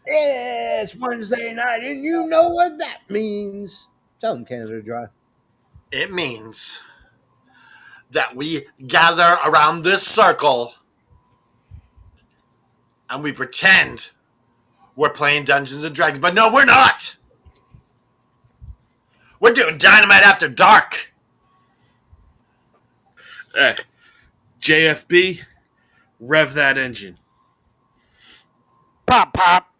It's Wednesday night, and you know what that means. Tell them Canada Dry. It means that we gather around this circle and we pretend we're playing Dungeons and Dragons, but no, we're not. We're doing Dynamite After Dark. Hey, JFB, rev that engine. Pop, pop.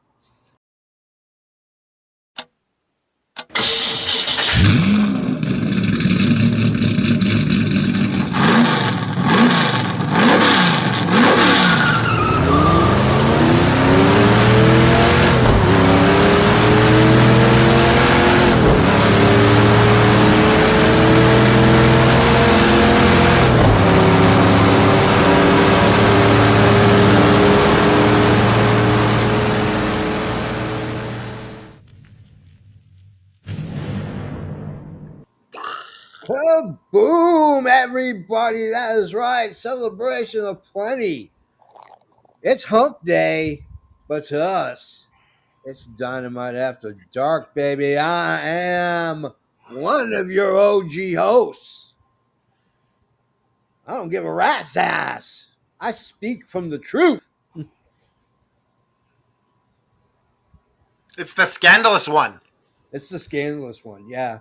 Boom, everybody. That is right. Celebration of plenty. It's hump day, but to us, it's Dynamite After Dark, baby. I am one of your OG hosts. I don't give a rat's ass. I speak from the truth. It's the scandalous one. It's the scandalous one, yeah.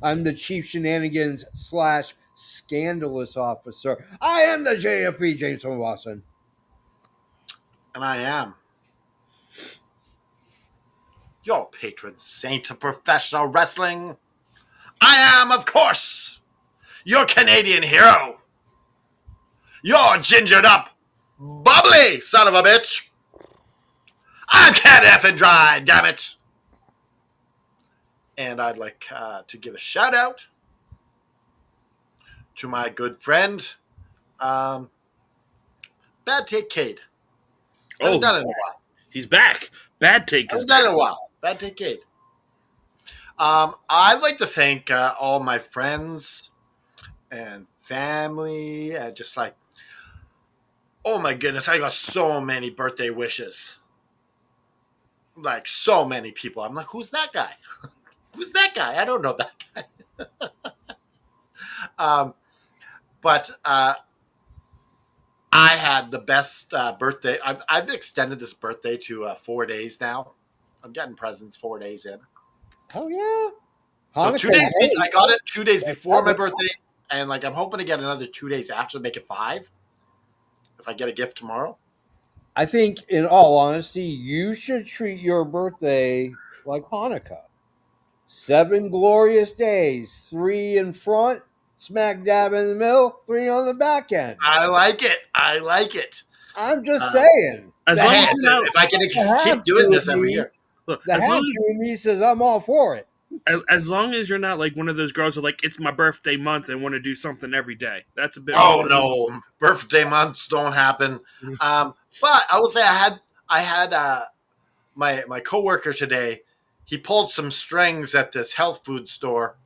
I'm the chief shenanigans / scandalous officer. I am the JFB Jameson Watson. And I am your patron saint of professional wrestling. I am, of course, your Canadian hero. Your gingered up, bubbly son of a bitch. I'm Cat F and Dry, damn it. And I'd like to give a shout out to my good friend, Bad Take Cade. Haven't done it in a while. He's back. Bad Take is Haven't done it back. in a while. Bad Take Cade. I'd like to thank all my friends and family and just like, oh my goodness, I got so many birthday wishes. Like so many people. I'm like, who's that guy? Who's that guy? I don't know that guy. But I had the best birthday. I've extended this birthday to 4 days now. I'm getting presents 4 days in. Oh yeah. So 2 days. I got it 2 days before my Hanukkah. birthday, and like I'm hoping to get another 2 days after to make it 5. If I get a gift tomorrow. I think, in all honesty, you should treat your birthday like Hanukkah. 7 glorious days, 3 in front, smack dab in the middle, 3 on the back end. I like it. I like it. I'm just saying. As The long half- as you know, If I can the keep half doing this to every me- year. look, The half to me says I'm all for it. as long as you're not like one of those girls who are like, it's my birthday month and want to do something every day. That's a bit. Oh no, birthday months don't happen. But I will say I had my coworker today. He pulled some strings at this health food store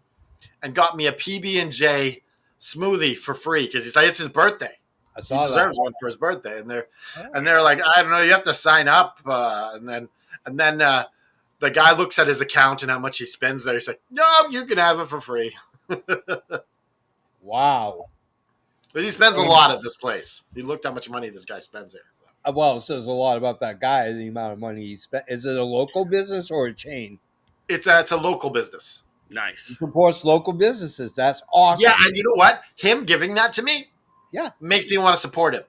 and got me a PB&J smoothie for free because he's like, it's his birthday. I He saw deserves that. one for his birthday, and they're like, I don't know, you have to sign up, and then the guy looks at his account and how much he spends there. He's like, no, you can have it for free. Wow. But he spends a lot at this place. He looked how much money this guy spends there. Well, it says a lot about that guy, the amount of money he spent. Is it a local business or a chain? It's a local business. He Nice. supports local businesses. That's awesome. Yeah, and you know what? Him giving that to me, Yeah. makes me want to support him.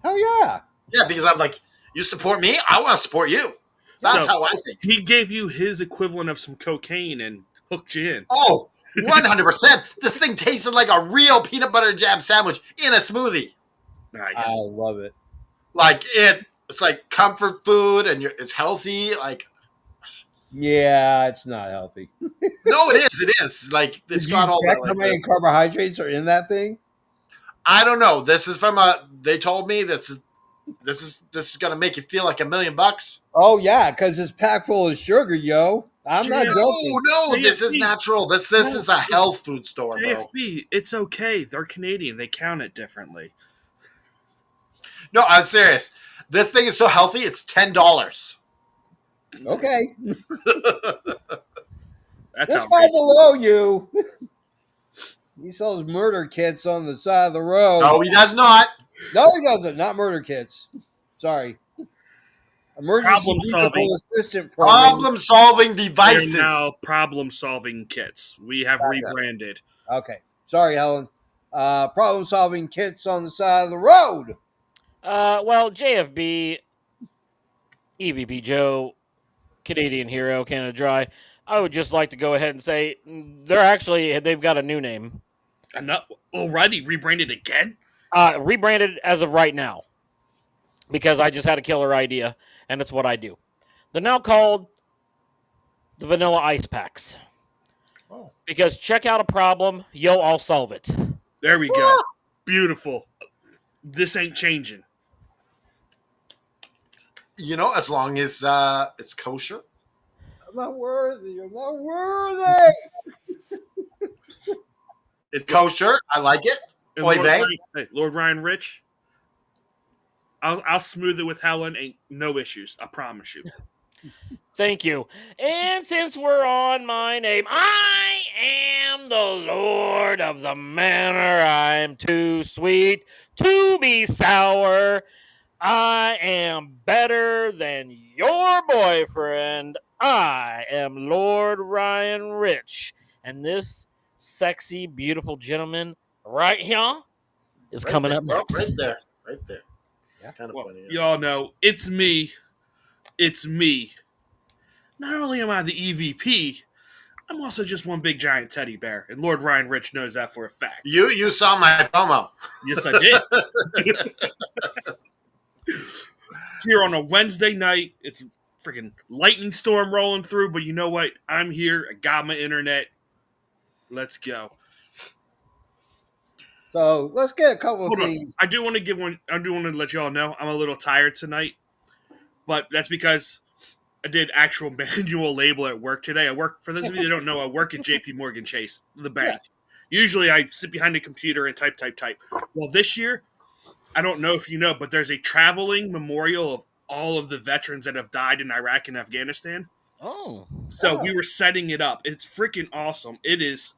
Hell yeah. Yeah, because I'm like, you support me, I want to support you. That's So- how I think. He gave you his equivalent of some cocaine and hooked you in. Oh, 100%. This thing tasted like a real peanut butter jam sandwich in a smoothie. Nice. I love it. Like it's like comfort food and it's healthy. Like, Yeah, it's not healthy. no, it is. It is. Like, it's Did got you all check that. how Like, many carbohydrates are in that thing? I don't know. This is from they told me this is gonna make you feel like $1 million. Oh yeah, because it's packed full of sugar, yo. I'm not No, joking. No, this is natural. This is a health food store, bro. JFB, it's okay. They're Canadian. They count it differently. No, I'm serious. This thing is so healthy. It's $10. Okay. That's This guy outrageous. below you, he sells murder kits on the side of the road. No, he does not. No, he doesn't. Not murder kits. Sorry. Emergency Problem-solving. vehicle assistant program. Problem-solving They are devices. now problem-solving kits. We have rebranded. Okay. Sorry, Helen. Problem-solving kits on the side of the road. Well, JFB, EVP Joe, Canadian Hero, Canada Dry. I would just like to go ahead and say they've got a new name. Already rebranded again? Rebranded as of right now. Because I just had a killer idea, and it's what I do. They're now called the Vanilla Ice Packs. Oh. Because check out a problem, I'll solve it. There we go. Beautiful. This ain't changing. You know, as long as it's kosher. I'm not worthy. I'm not worthy. It's kosher. I like it. And Oy vey. Lord Ryan Rich, I'll smooth it with Helen. Ain't no issues. I promise you. Thank you. And since we're on my name, I am the Lord of the Manor. I'm too sweet to be sour. I am better than your boyfriend. I am Lord Ryan Rich. And this sexy, beautiful gentleman right here is coming up next. Right there. Right there. Yeah. Kind of Well, funny. y'all know it's me. It's me. Not only am I the EVP, I'm also just one big giant teddy bear, and Lord Ryan Rich knows that for a fact. You saw my promo. Yes, I did. Here on a Wednesday night, it's a freaking lightning storm rolling through, but you know what? I'm here. I got my internet. Let's go. So let's get a couple of Hold on. things. I do want to let y'all know I'm a little tired tonight, but that's because I did actual manual labor at work today. For those of you that don't know, I work at JP Morgan Chase, the bank. Yeah. Usually I sit behind a computer and type. Well, this year, I don't know if you know, but there's a traveling memorial of all of the veterans that have died in Iraq and Afghanistan. Oh. So we were setting it up. It's freaking awesome. It is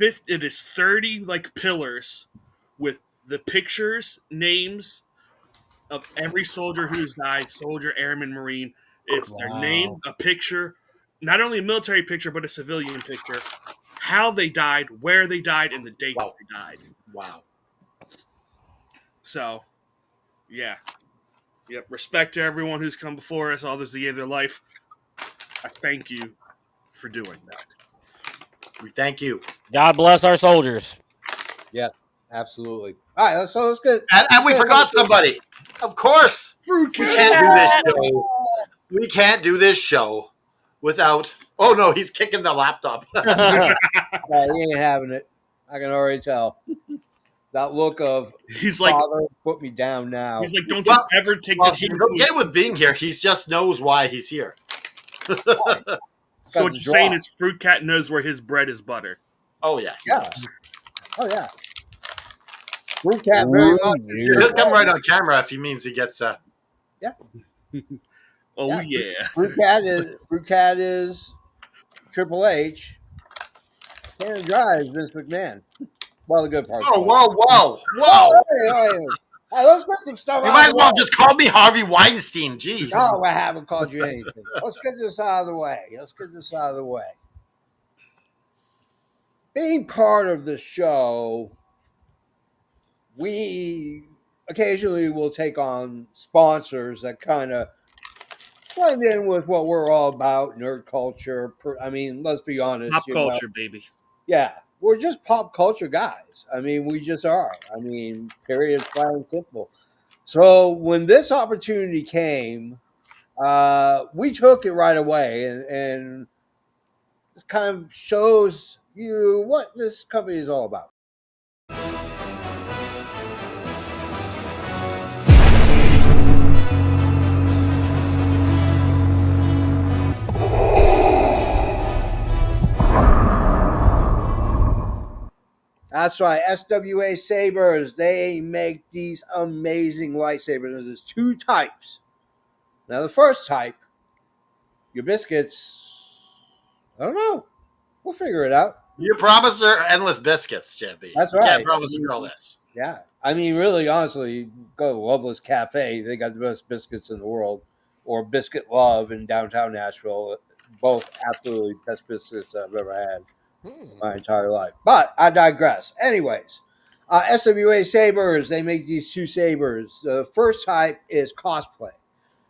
30 like pillars with the pictures, names of every soldier who's died, soldier, airman, Marine. It's their name, a picture, not only a military picture, but a civilian picture, how they died, where they died, and the date that they died. Wow. So, yeah. Yep. Respect to everyone who's come before us, all those that gave their life. I thank you for doing that. We thank you. God bless our soldiers. Yeah, absolutely. All right, let's get. And we forgot somebody. Of course. We can't do this show. We can't do this show without. Oh no, he's kicking the laptop. Yeah, he ain't having it. I can already tell. That look of He's like, father, put me down now. he's like, don't you ever take this. He's okay with being here. He just knows why he's here. So what you're saying is Fruit Cat knows where his bread is buttered. Oh yeah. Yeah. Oh yeah. Fruit Cat very much. He'll come right on camera if he means he gets Yeah. Oh yeah. Fruit Cat is Triple H. Canada Dry is Vince McMahon. Well, the good part. Oh whoa. Hey, let's get some stuff. You might as well just call me Harvey Weinstein. Jeez. No, I haven't called you anything. Let's get this out of the way. Being part of the show, we occasionally will take on sponsors that kind of blend in with what we're all about, nerd culture. I mean, let's be honest. Pop culture, baby. Yeah, we're just pop culture guys. I mean, we just are. I mean, period, flat and simple. So when this opportunity came, we took it right away, and this kind of shows you what this company is all about. That's right, SWA Sabers. They make these amazing lightsabers. There's two types. Now, the first type your biscuits, I don't know. We'll figure it out. You promised her endless biscuits, JB. That's You can't right. promise a girl this. Yeah. I mean, really, honestly, you go to Loveless Cafe. They got the best biscuits in the world. Or Biscuit Love in downtown Nashville. Both absolutely best biscuits I've ever had in my entire life. But I digress. Anyways, SWA Sabres, they make these two sabers. The first type is cosplay.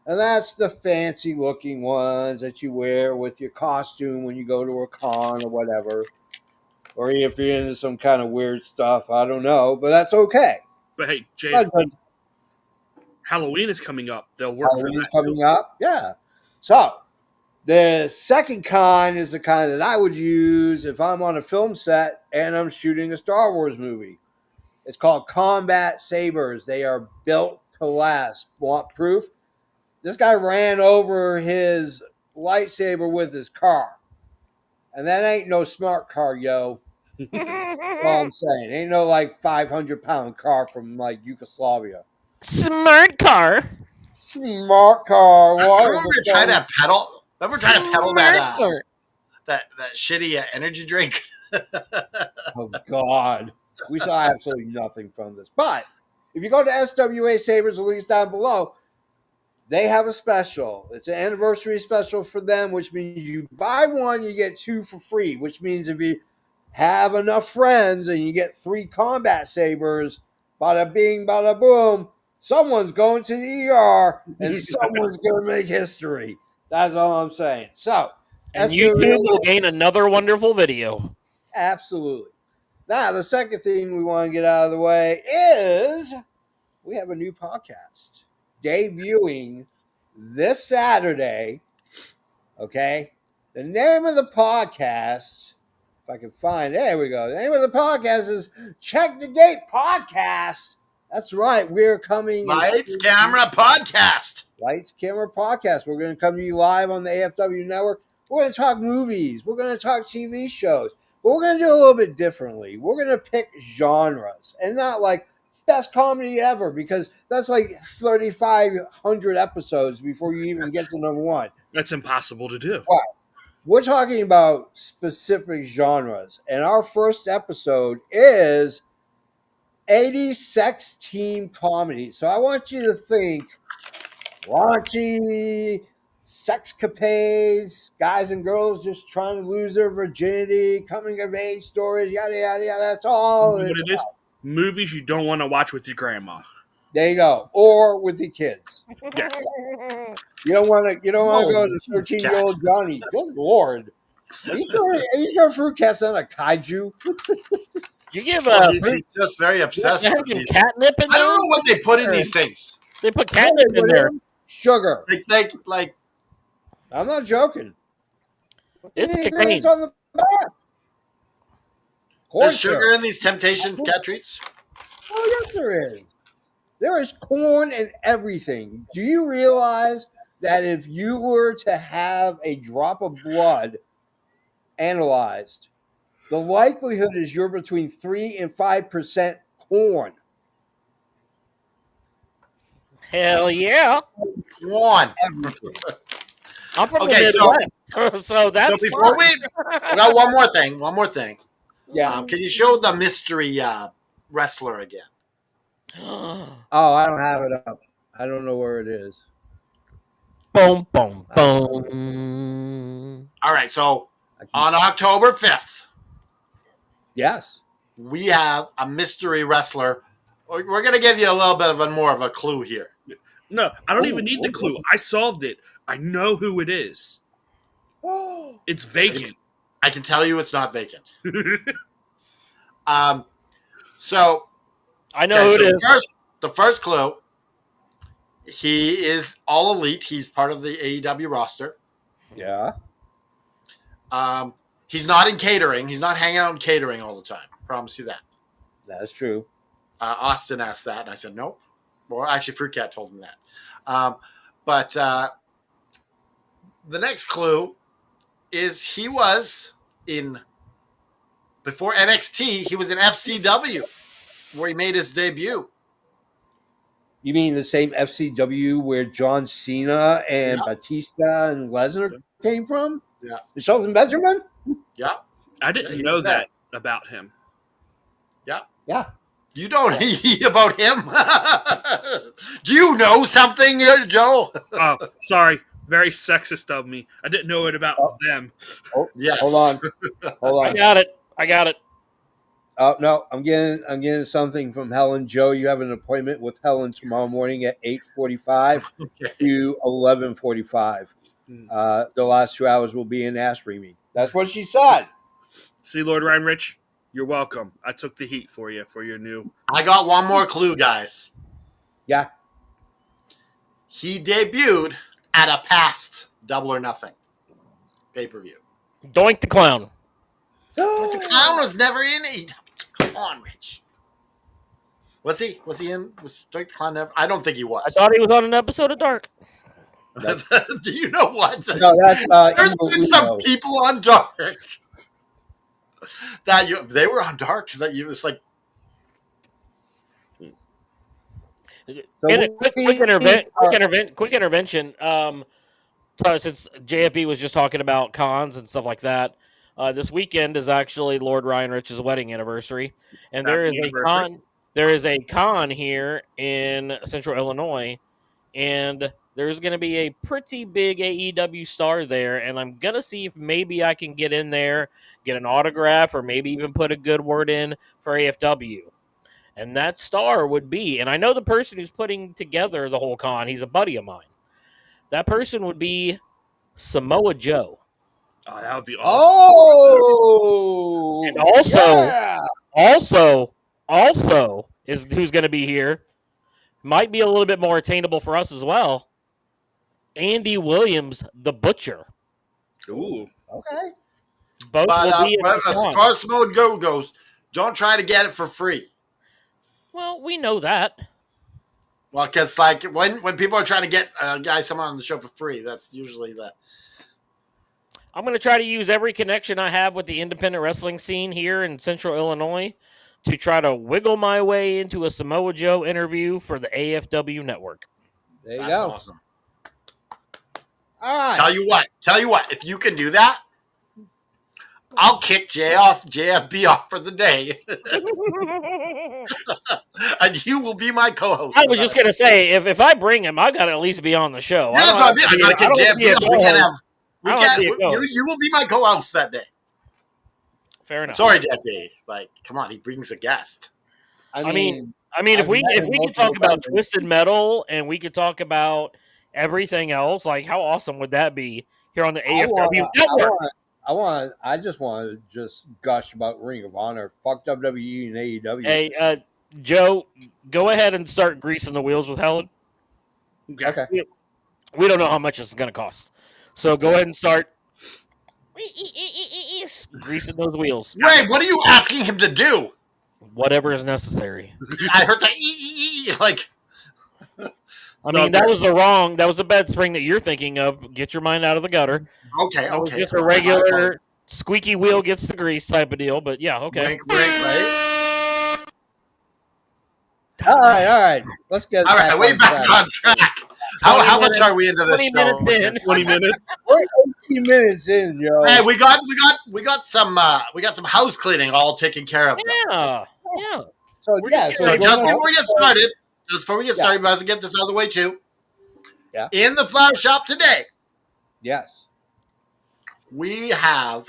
And that's the fancy looking ones that you wear with your costume when you go to a con or whatever. Or if you're into some kind of weird stuff, I don't know, but that's okay. But hey, Jay, But Halloween is coming up. They'll work for that. coming up, yeah. So the second kind is the kind that I would use if I'm on a film set and I'm shooting a Star Wars movie. It's called Combat Sabers. They are built to last. Want proof? This guy ran over his lightsaber with his car. And that ain't no smart car, yo. That's all I'm saying. Ain't no like 500-pound car from like Yugoslavia. Smart car. Smart car. Remember trying to pedal? Remember trying to pedal that Smart that shitty energy drink? Oh, God. We saw absolutely nothing from this. But if you go to SWA Sabres, the links down below, they have a special. It's an anniversary special for them, which means you buy one, you get two for free, which means if you have enough friends and you get 3 combat sabers, bada bing, bada boom, someone's going to the ER and someone's going to make history. That's all I'm saying. So, And YouTube will gain another wonderful video. absolutely. Now, the second thing we want to get out of the way is we have a new podcast debuting this Saturday. Okay. The name of the podcast, if I can find, there we go. The name of the podcast is Check the Gate Podcast. That's right. We're coming. Lights, camera, podcast. Lights, Camera, Podcast. We're going to come to you live on the AFW network. We're going to talk movies. We're going to talk TV shows. But we're going to do a little bit differently. We're going to pick genres and not like best comedy ever, because that's like 3,500 episodes before you even get to number one. That's impossible to do. Wow. We're talking about specific genres. And our first episode is 80s sex team comedy. So I want you to think raunchy, sexcapades, guys and girls just trying to lose their virginity, coming of age stories, yada, yada, yada. That's all You know it's what it is? about. Movies you don't want to watch with your grandma. There you go. Or with the kids. Yes. You don't want to go to Jesus, 13-year-old Johnny. Good Lord. Are you sure Fruit Cat's not a kaiju? You give He's just very obsessed with these. catnip in I there? don't know what they put in these things. They put catnip in there. Sugar. Like I'm not joking. It's The cocaine. ingredients on the back. Corn there's sugar in these temptation cat treats. Oh, yes, there is. There is corn in everything. Do you realize that if you were to have a drop of blood analyzed, the likelihood is you're between 3 and 5% corn? Hell yeah. Come on. Everything. I'm from Okay, the Midwest, so that's So before fine. we got one more thing. Yeah. Can you show the mystery wrestler again? Oh, I don't have it up. I don't know where it is. Boom, boom, boom. All right, so I can- on October 5th, Yes. we have a mystery wrestler. We're going to give you a little bit of more of a clue here. No, I don't even need the clue. I solved it. I know who it is. It's vacant. I can tell you it's not vacant. So I know who it is. The first clue, he is all elite. He's part of the AEW roster. Yeah. He's not in catering. He's not hanging out in catering all the time. Promise you that. That's true. Austin asked that, and I said nope. Well, actually, Fruit Cat told him that. But the next clue is he was in, before NXT, he was in FCW, where he made his debut. You mean the same FCW where John Cena and Batista and Lesnar came from? Yeah. The Shelton Benjamin? Yeah. I didn't he know was there. that about him. Yeah. Yeah. You don't about him? Do you know something, Joe? Oh, sorry. Very sexist of me. I didn't know it about them. Oh, Yes. hold on. Hold I on. got it. I got it. Oh no, I'm getting something from Helen. Joe, you have an appointment with Helen tomorrow morning at 8:45 Okay. to 11:45. The last 2 hours will be in ass reaming. That's what she said. See, Lord Ryan Rich, you're welcome. I took the heat for you for your new. I got one more clue, guys. Yeah. He debuted at a past Double or Nothing pay-per-view. Doink the Clown. But the clown was never in AEW. Come on, Rich. Was he? Was he in? Was Doink the Clown never? I don't think he was. I thought he was on an episode of Dark. Do you know what? No, that's There's been some people on Dark that they were on Dark that you was like. Quick intervention. So since JFB was just talking about cons and stuff like that, this weekend is actually Lord Ryan Rich's wedding anniversary, and there is a con. There is a con here in Central Illinois, and there's going to be a pretty big AEW star there, and I'm going to see if maybe I can get in there, get an autograph, or maybe even put a good word in for AFW. And that star would be, and I know the person who's putting together the whole con, he's a buddy of mine. That person would be Samoa Joe. Oh, that would be awesome. Oh, and also is who's going to be here. Might be a little bit more attainable for us as well. Andy Williams, the Butcher. Ooh. Okay. But as far as Samoa Joe goes, don't try to get it for free. Well, we know that. Well, because like when people are trying to get someone on the show for free, that's usually the. I'm going to try to use every connection I have with the independent wrestling scene here in Central Illinois to try to wiggle my way into a Samoa Joe interview for the AFW network. There you That's go. Awesome. All right. Tell you what, if you can do that, I'll kick JFB off for the day. And you will be my co-host. I was just going to say, if I bring him, I got to at least be on the show. Yeah, I got to kick JFB off. You will be my co-host that day. Fair enough. Sorry, JFB. Like, come on, he brings a guest. I mean, if we could talk about Twisted Metal and we could talk about everything else, like how awesome would that be here on the AFW network? I just want to gush about Ring of Honor. Fuck WWE and AEW. Hey, Joe, go ahead and start greasing the wheels with Helen. Okay. We don't know how much it's going to cost, so go ahead and start greasing those wheels. Wait, what are you asking him to do? Whatever is necessary. I heard that like. I mean, that was a bad spring that you're thinking of. Get your mind out of the gutter. Okay. Just a regular squeaky wheel gets the grease type of deal, but yeah, okay. Wink, right? All right. Let's get way back on track. How much are we into this 20 show? minutes in. 20 minutes. We're 18 minutes in, yo. Hey, we got some house cleaning all taken care of. Yeah. So just before we get started, we might as well get this out of the way too. Yeah. In the flower shop today, yes, we have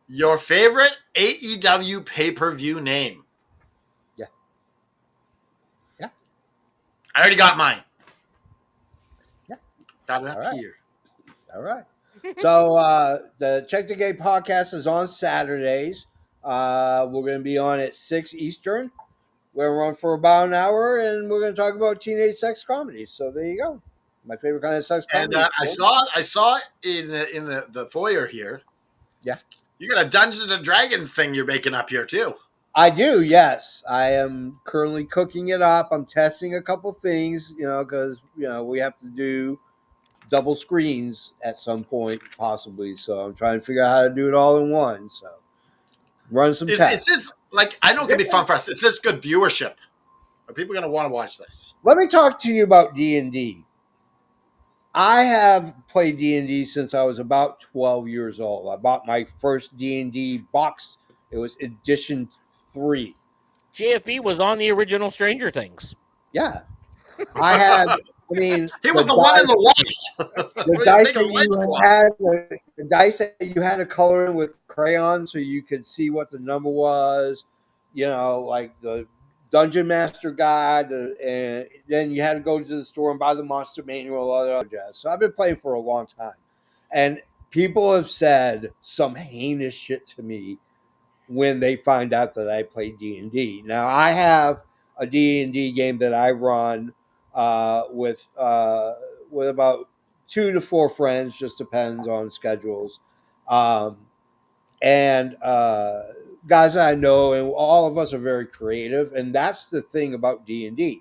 your favorite AEW pay-per-view name. Yeah. I already got mine. Yeah. Got it up here. All right. So the Check the Gate podcast is on Saturdays. We're going to be on at 6 Eastern. We're going to run for about an hour, and we're going to talk about teenage sex comedies. So there you go. My favorite kind of sex comedy. And I saw in the foyer here. Yeah. You got a Dungeons and Dragons thing you're making up here too. I do, yes. I am currently cooking it up. I'm testing a couple things, because we have to do double screens at some point, possibly. So I'm trying to figure out how to do it all in one. So run some tests. Is this I know it can be fun for us? Is this good viewership? Are people going to want to watch this? Let me talk to you about D&D. I have played D&D since I was about 12 years old. I bought my first D&D box. It was edition 3. JFB was on the original Stranger Things. Yeah. I had, I mean, He was the one in the wall. the He's dice making that lights you go up. had, the dice that you had to color in with crayons so you could see what the number was, like the Dungeon Master Guide, and then you had to go to the store and buy the Monster Manual, all that other jazz. So I've been playing for a long time, and people have said some heinous shit to me when they find out that I play D&D. Now I have a D&D game that I run with about 2 to 4 friends, just depends on schedules, and guys I know, and all of us are very creative, and that's the thing about D&D.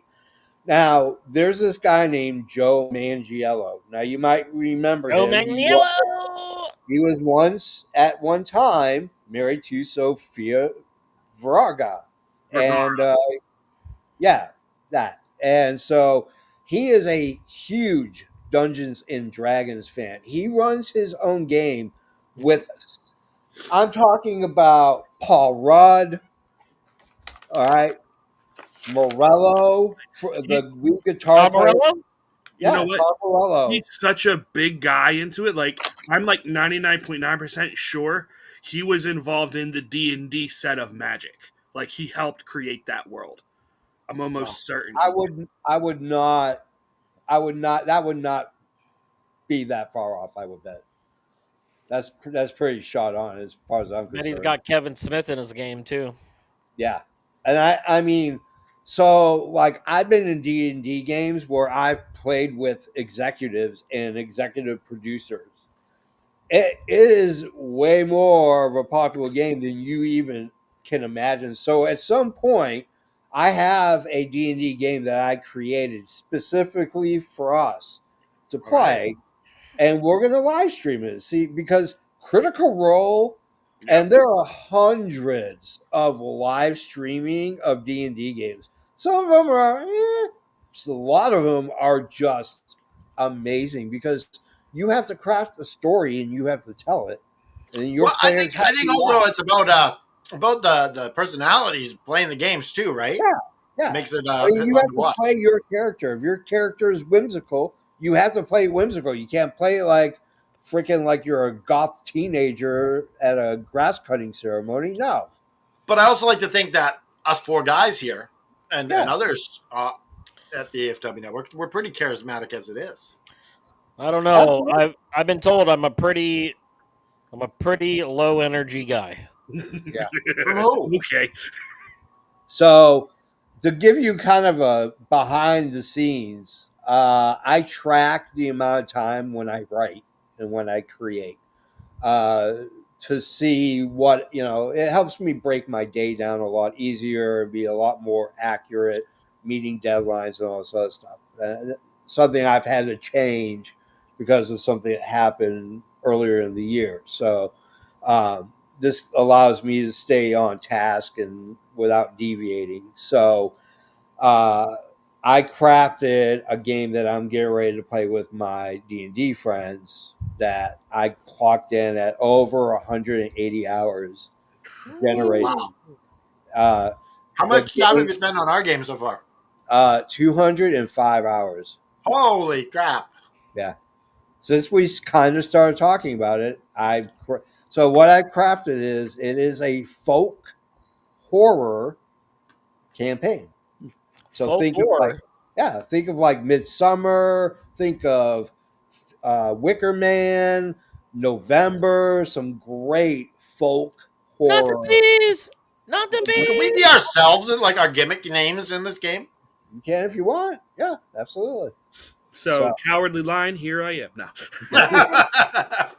Now there's this guy named Joe Mangiello. Now you might remember Oh, him. Magniello! He was once at one time married to Sophia Vergara, and yeah, that. And so he is a huge Dungeons and Dragons fan. He runs his own game with us. I'm talking about Paul Rudd, all right, Morello, for the lead guitar player. Pomerello? You know Yeah, what? Tom Morello. He's such a big guy into it. Like, I'm like 99.9% sure he was involved in the D&D set of Magic. Like, he helped create that world. I'm almost certain. I would not. That would not be that far off. I would bet. That's pretty shot on as far as I'm Bet concerned. he's got Kevin Smith in his game too. Yeah, and I mean, so like I've been in D&D games where I've played with executives and executive producers. It is way more of a popular game than you even can imagine. So at some point, I have a D&D game that I created specifically for us to play, and we're going to live stream it. See, because Critical Role, and there are hundreds of live streaming of D&D games. Some of them are, just a lot of them are just amazing because you have to craft a story and you have to tell it, and your Well, players have I think to also watch. it's about the personalities playing the games too, right? Yeah, yeah. Makes it I mean, you fun have to to watch. play your character. If your character is whimsical, you have to play whimsical. You can't play like freaking like you're a goth teenager at a grass cutting ceremony. No. But I also like to think that us 4 guys here and Yeah. others at the AFW network, we're pretty charismatic as it is. I don't know. Absolutely. I've been told I'm a pretty low energy guy. Yeah. From who? Okay. So, to give you kind of a behind the scenes, I track the amount of time when I write and when I create to see what, it helps me break my day down a lot easier, be a lot more accurate, meeting deadlines and all this other stuff. Something I've had to change because of something that happened earlier in the year. So, this allows me to stay on task and without deviating. So I crafted a game that I'm getting ready to play with my D&D friends that I clocked in at over 180 hours generating. How much The time have game, you spent on our game so far? 205 hours. Holy crap! Yeah. Since we kind of started talking about it, so what I crafted it is a folk horror campaign. So think of like Midsummer, think of Wicker Man, November, some great folk Not the horror. bees. Not the Can we be bees. ourselves and like our gimmick names in this game? You can if you want. Yeah, absolutely. So, Cowardly Lion, here I am. No.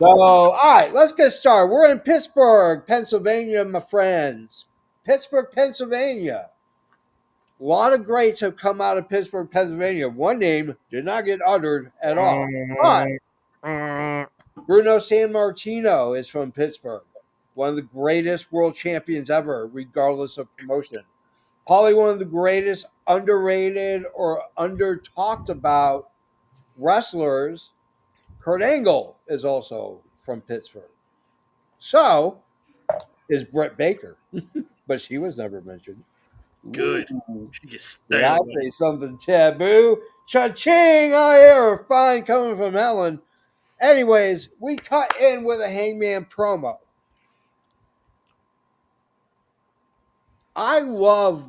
So, all right, let's get started. We're in Pittsburgh, Pennsylvania, my friends. Pittsburgh, Pennsylvania. A lot of greats have come out of Pittsburgh, Pennsylvania. One name did not get uttered at all. But Bruno Sammartino is from Pittsburgh. One of the greatest world champions ever, regardless of promotion. Probably one of the greatest underrated or under talked about wrestlers Kurt Angle is also from Pittsburgh. So is Britt Baker, but she was never mentioned. Good. Ooh. She gets Did stale. I say something taboo? Cha-ching! I hear a fine coming from Ellen. Anyways, we cut in with a Hangman promo. I love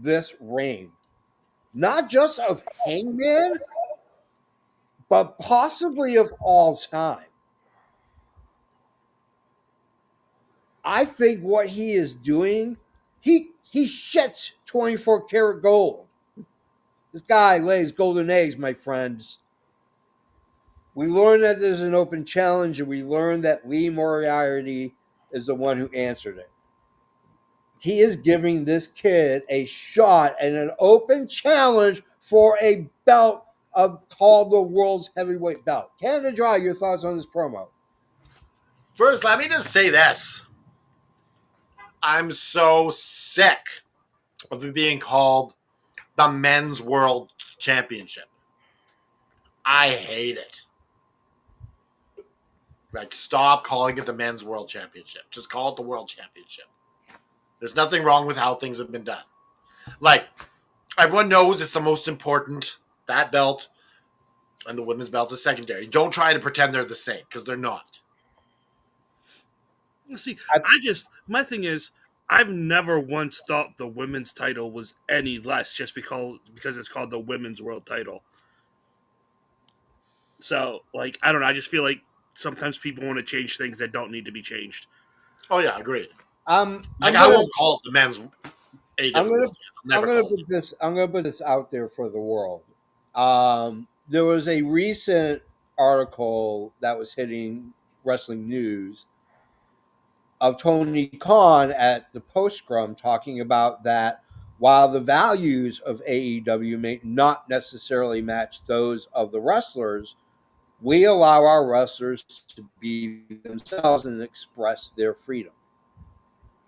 this reign. Not just of Hangman, but possibly of all time. I think what he is doing, he shits 24 karat gold. This guy lays golden eggs, my friends. We learned that there's an open challenge, and we learned that Lee Moriarty is the one who answered it. He is giving this kid a shot and an open challenge for a belt called the World's Heavyweight Belt. Canada Dry, your thoughts on this promo? First, let me just say this. I'm so sick of it being called the Men's World Championship. I hate it. Like, stop calling it the Men's World Championship. Just call it the World Championship. There's nothing wrong with how things have been done. Like, everyone knows it's the most important. That belt and the women's belt is secondary. Don't try to pretend they're the same, because they're not. See, my thing is, I've never once thought the women's title was any less just because it's called the women's world title. So, like, I don't know. I just feel like sometimes people want to change things that don't need to be changed. Oh, yeah, agreed. I won't call it the men's AEW. I'm gonna put this out there for the world. There was a recent article that was hitting Wrestling News of Tony Khan at the post scrum talking about that while the values of AEW may not necessarily match those of the wrestlers, we allow our wrestlers to be themselves and express their freedom.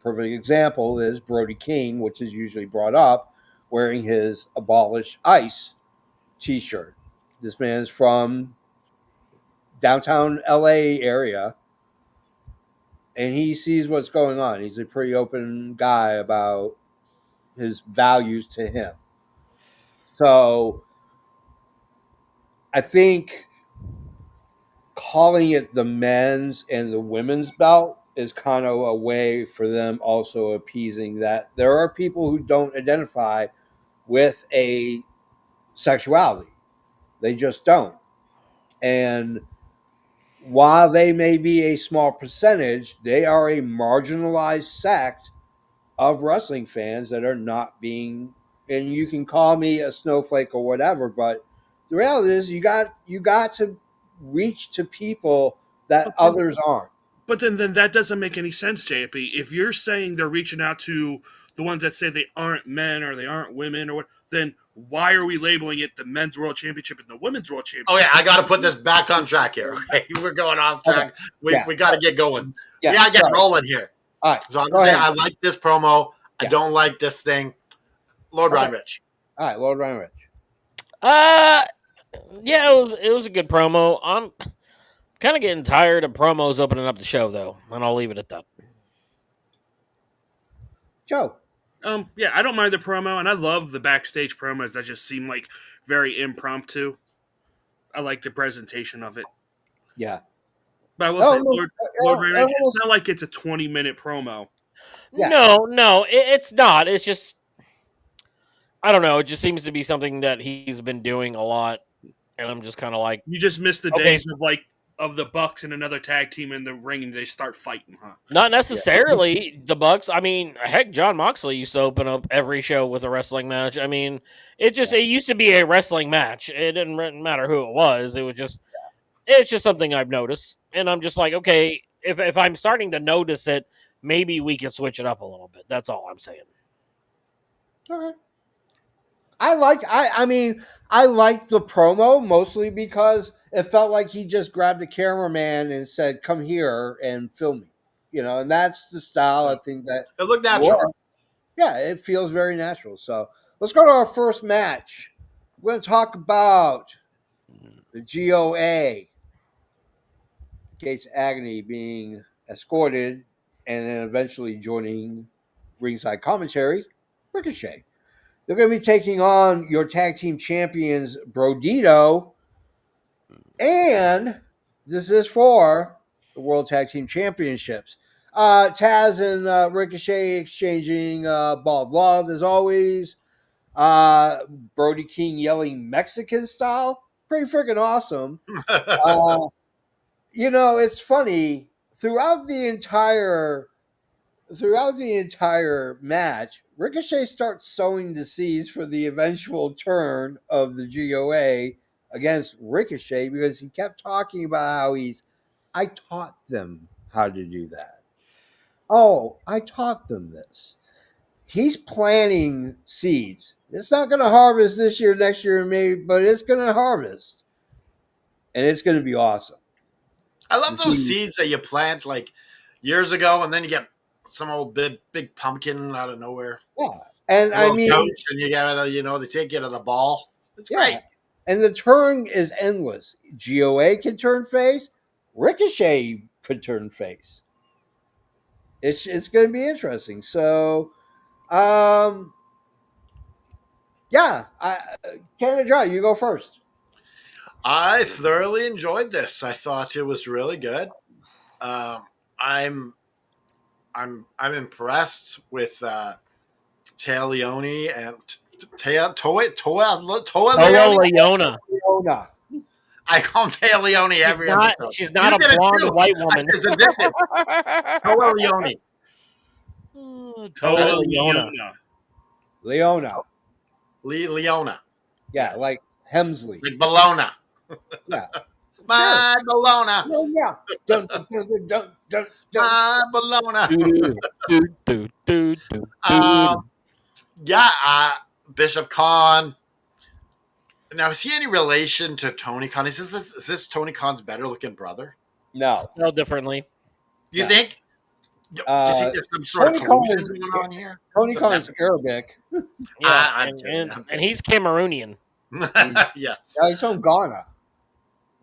Perfect example is Brody King, which is usually brought up, wearing his Abolish ICE t-shirt. This man is from downtown LA area, and he sees what's going on. He's a pretty open guy about his values to him. So I think calling it the men's and the women's belt is kind of a way for them also appeasing that there are people who don't identify with a sexuality. They just don't. And while they may be a small percentage, they are a marginalized sect of wrestling fans that are not being, and you can call me a snowflake or whatever, but the reality is you got to reach to people that others aren't. But then that doesn't make any sense, JP. If you're saying they're reaching out to the ones that say they aren't men or they aren't women or what, then why are we labeling it the men's world championship and the women's world championship? Oh, yeah, I got to put this back on track here. Okay, we're going off track. Okay. We got to get going. We got to get rolling here. All right. So I'm going to say I like this promo. I don't like this thing. Lord Ryan Rich. All right, Lord Ryan Rich. Yeah, it was a good promo. I'm kind of getting tired of promos opening up the show, though, and I'll leave it at that. Joe. Yeah, I don't mind the promo, and I love the backstage promos that just seem like very impromptu. I like the presentation of it. Yeah. But I will say, Lord Ryan Rich, it's not like it's a 20-minute promo. Yeah. No, it's not. It's just, I don't know. It just seems to be something that he's been doing a lot, and I'm just kind of like, you just missed the days of the Bucks and another tag team in the ring, and they start fighting, huh? Not necessarily the Bucks. I mean, heck, John Moxley used to open up every show with a wrestling match. I mean, it used to be a wrestling match. It didn't matter who it was. It's just something I've noticed, and I'm just like, okay, if I'm starting to notice it, maybe we can switch it up a little bit. That's all I'm saying. Okay. I liked the promo mostly because it felt like he just grabbed the cameraman and said, "Come here and film me," and that's the style. I think that it looked natural. Yeah, it feels very natural. So let's go to our first match. We're going to talk about the GOA Gates Agony being escorted and then eventually joining ringside commentary, Ricochet. They're going to be taking on your tag team champions, Brodito, and this is for the World Tag Team Championships. Taz and Ricochet exchanging bald love as always. Brody King yelling Mexican style. Pretty freaking awesome. It's funny throughout the entire match, Ricochet starts sowing the seeds for the eventual turn of the GOA against Ricochet because he kept talking about how I taught them how to do that. Oh, I taught them this. He's planting seeds. It's not going to harvest this year, next year, maybe, but it's going to harvest. And it's going to be awesome. I love those seeds that you plant like years ago, and then you get some old big pumpkin out of nowhere. Yeah, and I mean, coach, and you gotta, they take you to the ball. It's great, and the turn is endless. GOA can turn face. Ricochet could turn face. It's going to be interesting. So, Canada Dry, you go first. I thoroughly enjoyed this. I thought it was really good. I'm impressed with Leone and Toa Leona. I call him Taya Leone every episode. She's not a blonde white woman. It's addictive. Toa Leone. Toa Leona. Leona. Yeah, yes. Like Hemsley. Like Bologna. Yeah. My Bologna. Yeah. Don't. My Bologna. Bishop Khan. Now, is he any relation to Tony Khan? Is this Tony Khan's better looking brother? No. Spelled differently. You think? Do you think there's some sort of collusion going on here? Tony Khan's Arabic. Yeah, and he's Cameroonian. Yes. He's from Ghana.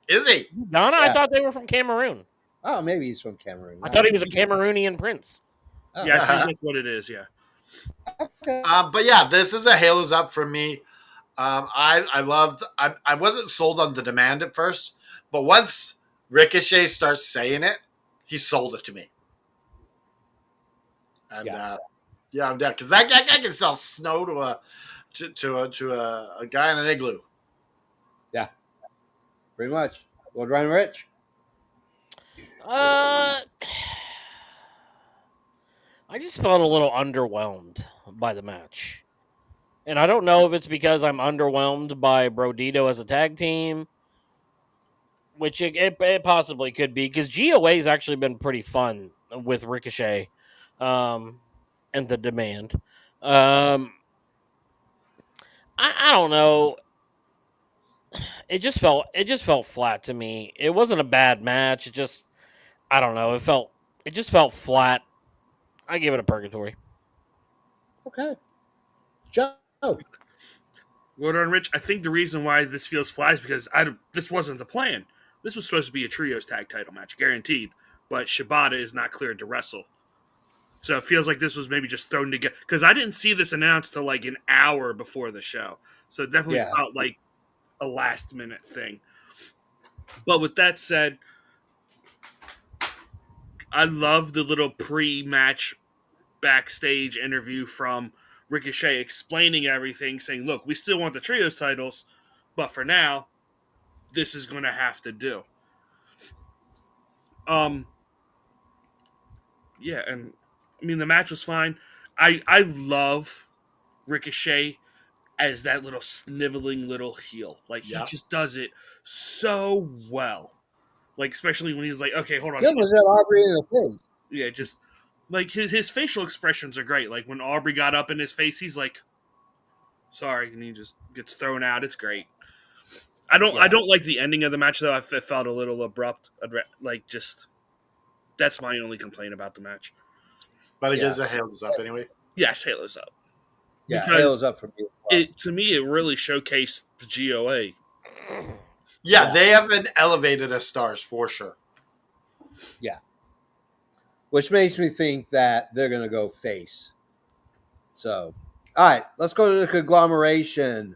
Is he? Ghana? Yeah. I thought they were from Cameroon. Oh, maybe he's from Cameroon. I thought he was a Cameroonian prince. Oh. Yeah, I think that's what it is, yeah. Okay. But yeah, this is a Halos Up for me. I wasn't sold on the demand at first, but once Ricochet starts saying it, he sold it to me. And I'm down because that guy can sell snow to a guy in an igloo. Yeah, pretty much. Lord Ryan Rich. I just felt a little underwhelmed by the match. And I don't know if it's because I'm underwhelmed by Brodito as a tag team, which it possibly could be, because GOA's actually been pretty fun with Ricochet and the demand. I don't know. It just felt flat to me. It wasn't a bad match. I don't know. It just felt flat. I give it a purgatory. Okay. Joe. Lord on Rich, I think the reason why this feels flat is because this wasn't the plan. This was supposed to be a trios tag title match, guaranteed. But Shibata is not cleared to wrestle. So it feels like this was maybe just thrown together. Because I didn't see this announced till like an hour before the show. So it definitely felt like a last-minute thing. But with that said, I love the little pre-match backstage interview from Ricochet explaining everything, saying, look, we still want the trios titles, but for now, this is going to have to do. Yeah, and I mean, the match was fine. I love Ricochet as that little sniveling little heel. Like, he just does it so well. Like, especially when he's like, okay, hold on. Good was that Aubrey in the face. Yeah, just, like, his facial expressions are great. Like, when Aubrey got up in his face, he's like, sorry, and he just gets thrown out. It's great. I don't like the ending of the match, though. It felt a little abrupt. Like, just, that's my only complaint about the match. But it is a Halo's Up anyway. Yes, Halo's Up. Yeah, Halo's Up for me. To me, it really showcased the GOA. Yeah, they have been elevated as stars for sure. Yeah. Which makes me think that they're going to go face. So, all right, let's go to the conglomeration.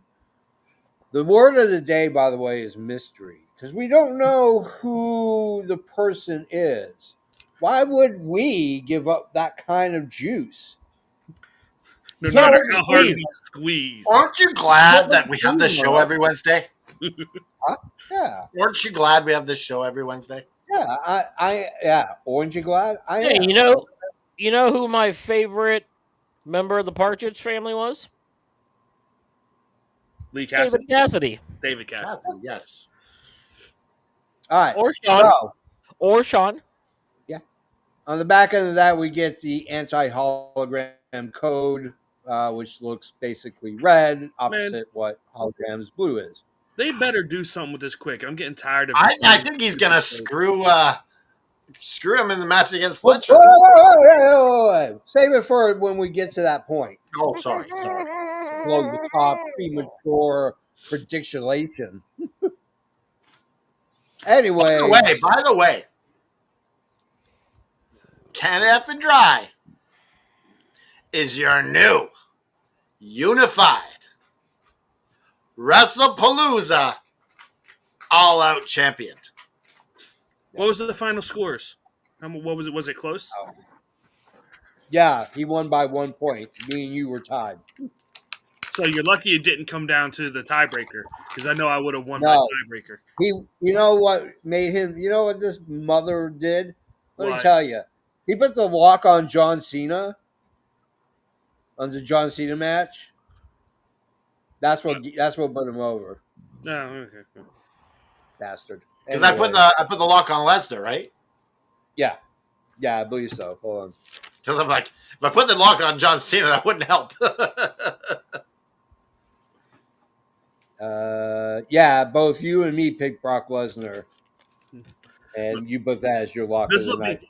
The word of the day, by the way, is mystery because we don't know who the person is. Why would we give up that kind of juice? No So, matter Aren't how hard you, we squeeze. aren't you glad that we have this show Huh? every Wednesday? Yeah, Aren't you glad we have this show every Wednesday? yeah, yeah. Orange, you glad? I Hey, am. you know who my favorite member of the Partridge family was? Lee David Cassidy? Cassidy. David Cassidy. Cassidy, yes. All right, Or Sean. so Or Sean. yeah. On the back end of that, we get the anti-hologram code, which looks basically red, Man, opposite what hologram's blue is. they better do something with this quick. I'm getting tired of I, just I seeing think he's stupid gonna things. screw him in the match against Wait, Fletcher. wait. Save it for when we get to that point. Oh, sorry. Blow the top premature prediction. Anyway, By the way, Can F and Dry is your new unified WrestlePalooza All Out champion. What was the final scores? What was it? Was it close? yeah, he won by 1 point. Me and you were tied. So you're lucky it didn't come down to the tiebreaker because I know I would have won by No, tiebreaker. you know what made him? You know what this mother did? Let me What? tell you. He put the lock on John Cena on the John Cena match. That's what put him over, Oh, okay. bastard. Because Anyway, I put the lock on Lesnar, right? yeah, I believe so. Hold Because I'm like, if I put the lock on John Cena, that wouldn't help. on. Yeah, both you and me picked Brock Lesnar, and you put that as your lock This of the will be. night.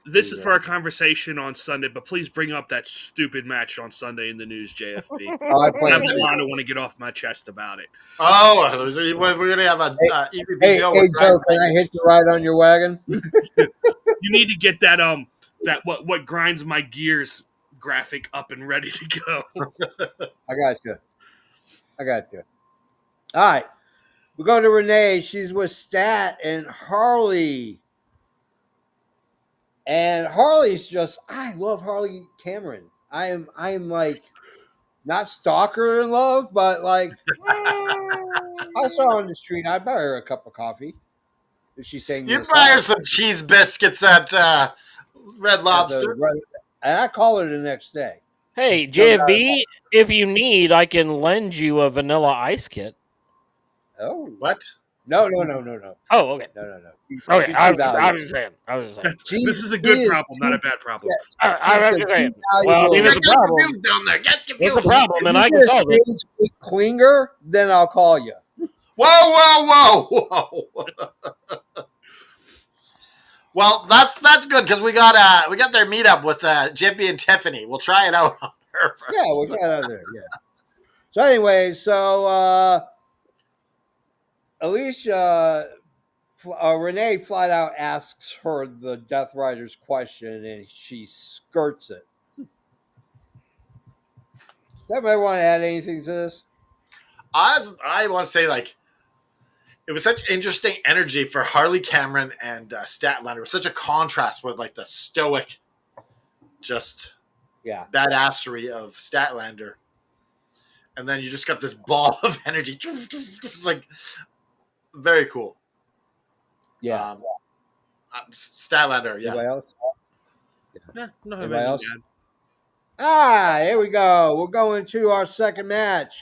This is for our conversation on Sunday, but please bring up that stupid match on Sunday in the news, JFP. Oh, I I played have a lot I want to get off my chest about it. Oh, we're going to have a EVP Hey, Joe. hey, Joe, can I hit you right on your wagon? You need to get that that what grinds my gears graphic up and ready to go. I got you. All right. We go to Renee. She's with Stat and Harley. And Harley's just, I love Harley Cameron. I am like, not stalker in love, but like, I saw her on the street. I'd buy her a cup of coffee if she's saying You this buy her song. some cheese biscuits at Red Lobster. And I call her the next day. Hey, She comes out, JFB, if you need, I can lend you a vanilla ice kit. oh. What? No. Oh, okay. No. Okay, She's I too was just valuable. saying. This is a good problem, not a bad problem. I was just saying. Well, I mean, Get it's a problem. confused down there. Get It's a confused. problem, and I can If solve it. it's Klinger, then I'll call you. Whoa. Well, that's good because we got their meetup with Jippy and Tiffany. We'll try it out on her first. Yeah, we'll get out of there. Yeah. So anyway, Alicia, Renee flat out asks her the Death Rider's question, and she skirts it. Does anybody want to add anything to this? I want to say like it was such interesting energy for Harley Cameron and Statlander. It was such a contrast with like the stoic, just Yeah. badassery of Statlander, and then you just got this ball of energy. It's like very cool. Yeah. Statlander, yeah. Anybody else? No, Anybody else? Here we go. We're going to our second match.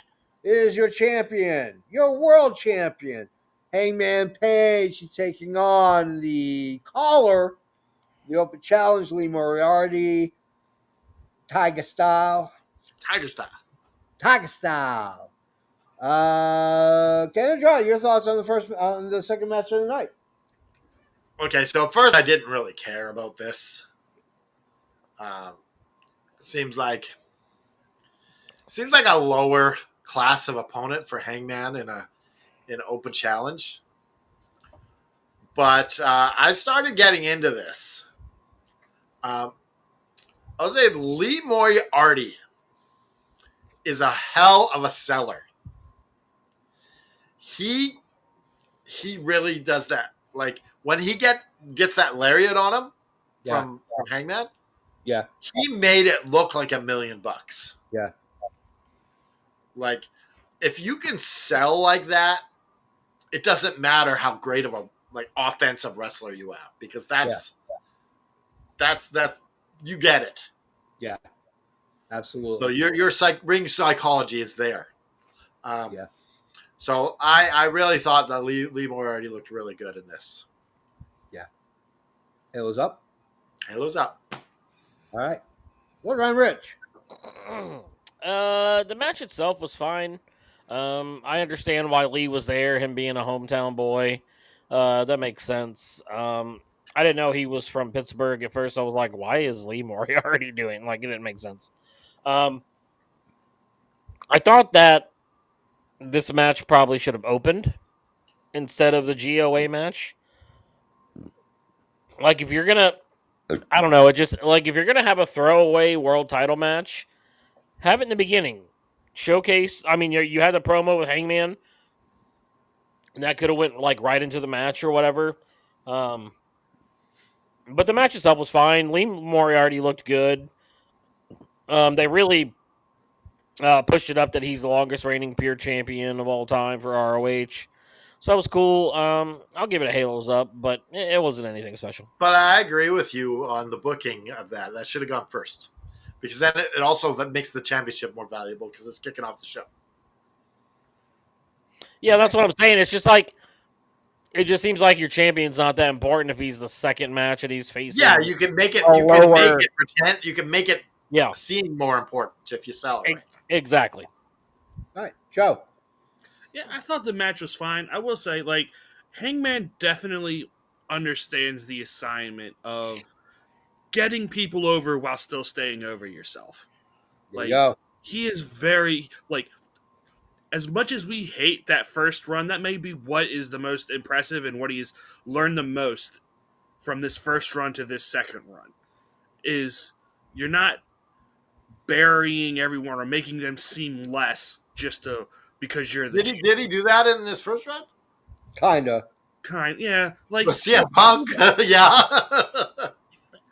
It is your champion, your world champion, Hangman Page. She's taking on the caller, the open challenge, Lee Moriarty, Tiger Style. Tiger style. Kendra, your thoughts on the second match of the night? Okay, so at first I didn't really care about this. Seems like a lower class of opponent for Hangman in an open challenge. But I started getting into this. I would say Lee Moriarty is a hell of a seller. He really does that. Like when he gets that lariat on him from Hangman, Yeah. he made it look like $1 million. Yeah. Like if you can sell like that, it doesn't matter how great of a like offensive wrestler you have, because that's you get it. Yeah. So Absolutely. your ring psychology is there. Yeah. So I really thought that Lee Moriarty looked really good in this. Yeah. Halo's up. Halo's up. All right. What about Rich? The match itself was fine. I understand why Lee was there, him being a hometown boy. That makes sense. I didn't know he was from Pittsburgh at first. I was like, why is Lee Moriarty doing? Like, it didn't make sense. I thought that this match probably should have opened instead of the GOA match. Like, if you're gonna, I don't know, it just like if you're gonna have a throwaway world title match, have it in the beginning. Showcase. I mean, you had the promo with Hangman, and that could have went like right into the match or whatever. But the match itself was fine. Lee Moriarty looked good. They really pushed it up that he's the longest reigning pure champion of all time for ROH. So that was cool. I'll give it a Halo's up, but it wasn't anything special. But I agree with you on the booking of that. That should have gone first, because then it also makes the championship more valuable because it's kicking off the show. Yeah, that's what I'm saying. It's just like it just seems like your champion's not that important if he's the second match and he's facing. Yeah, you can make it. a You can lower- make it pretend. You can make it Yeah, seem more important if you sell it. Right. exactly. All right. Joe. Yeah, I thought the match was fine. I will say, like, Hangman definitely understands the assignment of getting people over while still staying over yourself. There Like, you go. he is very, like, as much as we hate that first run, that may be what is the most impressive and what he's learned the most from this first run to this second run. Is you're not burying everyone or making them seem less just to because you're the Did he do that in this first round? Kinda. kind. Yeah, like CM Punk, yeah.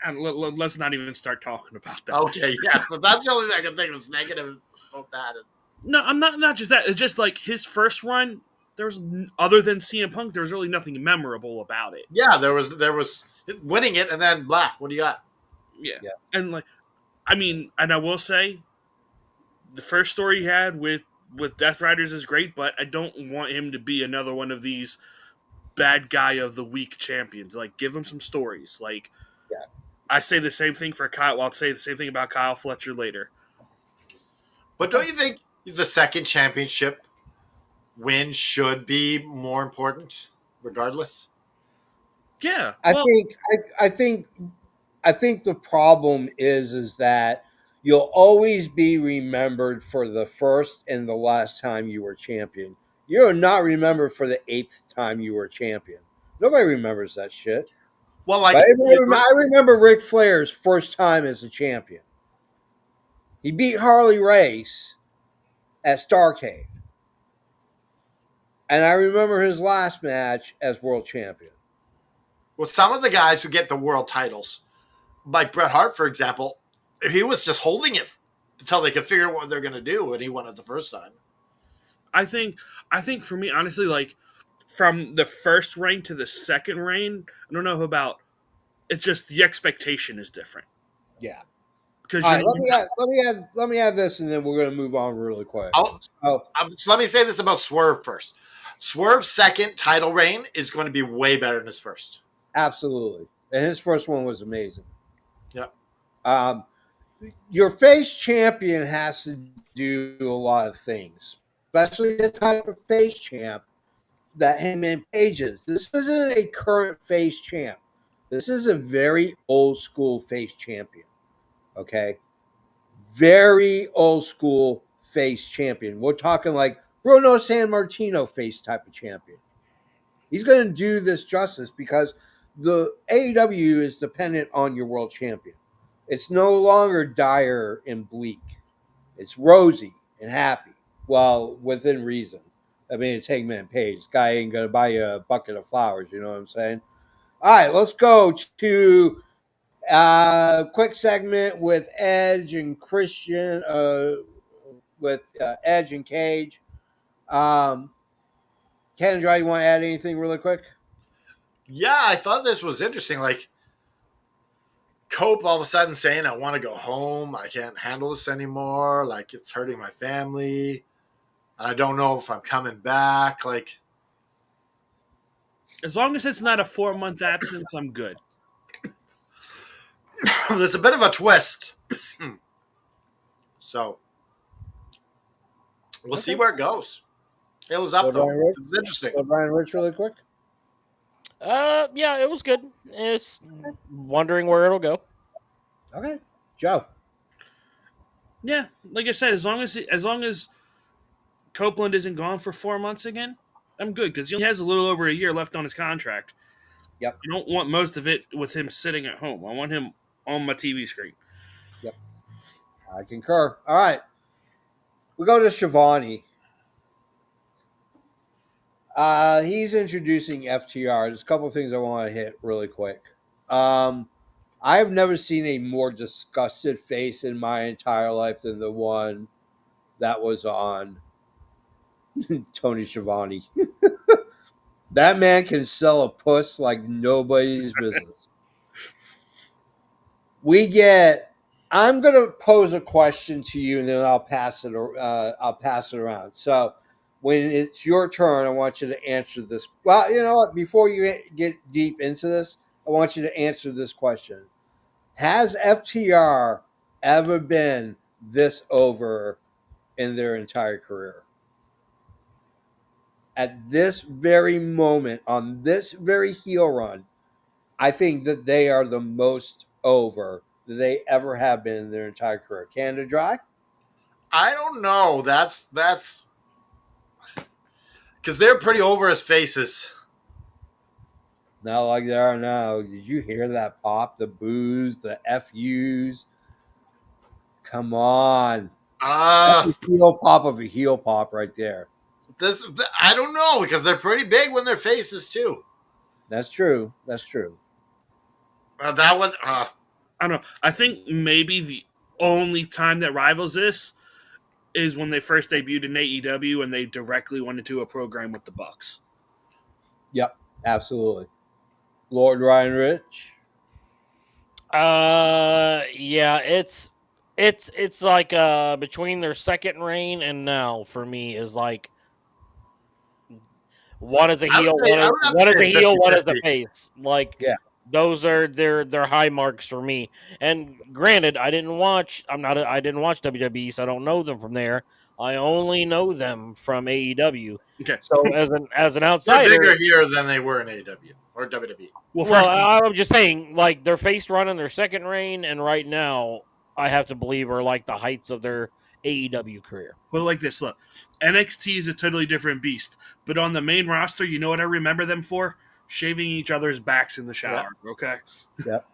and let's not even start talking about that. Okay, yeah. So that's the only thing I can think was negative about that. No, I'm not just that. It's just like his first run. There's other than CM Punk, there's really nothing memorable about it. Yeah, there was winning it and then blah. What do you got? Yeah. Yeah. And like, I mean, and I will say, the first story he had with Death Riders is great, but I don't want him to be another one of these bad guy of the week champions. Like, give him some stories. Like, Yeah. I say the same thing for Kyle. Well, I'll say the same thing about Kyle Fletcher later. But don't you think the second championship win should be more important, regardless? Yeah. I Well, think the problem is that you'll always be remembered for the first and the last time you were champion. You're not remembered for the 8th time you were champion. Nobody remembers that shit. Well, like But I remember Ric Flair's first time as a champion. He beat Harley Race at Starrcade. And I remember his last match as world champion. well, some of the guys who get the world titles, like Bret Hart, for example, he was just holding it until they could figure out what they're going to do, and he won it the first time. I think for me, honestly, like from the first reign to the second reign, I don't know about. It's just the expectation is different. Yeah. Because All right, let me add this, and then we're going to move on really quick. So let me say this about Swerve first. Swerve's second title reign is going to be way better than his first. Absolutely, and his first one was amazing. Yep. Your face champion has to do a lot of things, especially the type of face champ that Hangman Page is. This isn't a current face champ. This is a very old school face champion. Okay, very old school face champion. We're talking like Bruno Sammartino face type of champion. He's going to do this justice because the AEW is dependent on your world champion. It's no longer dire and bleak. It's rosy and happy. Well, within reason. I mean, it's Hangman Page. This guy ain't going to buy you a bucket of flowers. You know what I'm saying? All right, let's go to quick segment with Edge and Christian, with Edge and Cage. Kendra, you want to add anything really quick? Yeah, I thought this was interesting. Like, Cope all of a sudden saying, I want to go home. I can't handle this anymore. Like, it's hurting my family. I don't know if I'm coming back. Like, As long as it's not a 4-month absence, I'm good. there's a bit of a twist. So, we'll see where it goes. It was up, though. It was interesting. So Brian Rich, really quick. Yeah, it was good. It's wondering where it'll go. Okay, Joe. Yeah, like I said, as long as Copeland isn't gone for 4 months again, I'm good because he has a little over a year left on his contract. Yep. I don't want most of it with him sitting at home. I want him on my TV screen. Yep. I concur. All right. We go to Shivani. He's introducing FTR. There's a couple of things I want to hit really quick. I've never seen a more disgusted face in my entire life than the one that was on Tony Schiavone. That man can sell a puss like nobody's business. I'm going to pose a question to you, and then I'll pass it around. So, when it's your turn, I want you to answer this. Well, you know what? Before you get deep into this, I want you to answer this question: has FTR ever been this over in their entire career? At this very moment, on this very heel run, I think that they are the most over that they ever have been in their entire career. Canada Dry? I don't know. That's because they're pretty over as faces. Not like they are now. Did you hear that pop? The boos, the FUs. Come on. That's a heel pop of a heel pop right there. I don't know because they're pretty big when they're faces too. That's true. That's true. That was I don't know. I think maybe the only time that rivals this is when they first debuted in AEW and they directly went into a program with the Bucks. Yep, absolutely. Lord Ryan Rich. Yeah, it's like between their second reign and now for me is like one is a heel, one is a heel, one is the face. Like Yeah. those are their high marks for me. And granted, I didn't watch WWE, so I don't know them from there. I only know them from AEW. Okay. So as an they're outsider, bigger here than they were in AEW or WWE. Well, I'm just saying, like their face run in their second reign, and right now, I have to believe are like the heights of their AEW career. put it like this: look, NXT is a totally different beast, but on the main roster, you know what I remember them for? Shaving each other's backs in the shower. Yeah. Okay. Yep.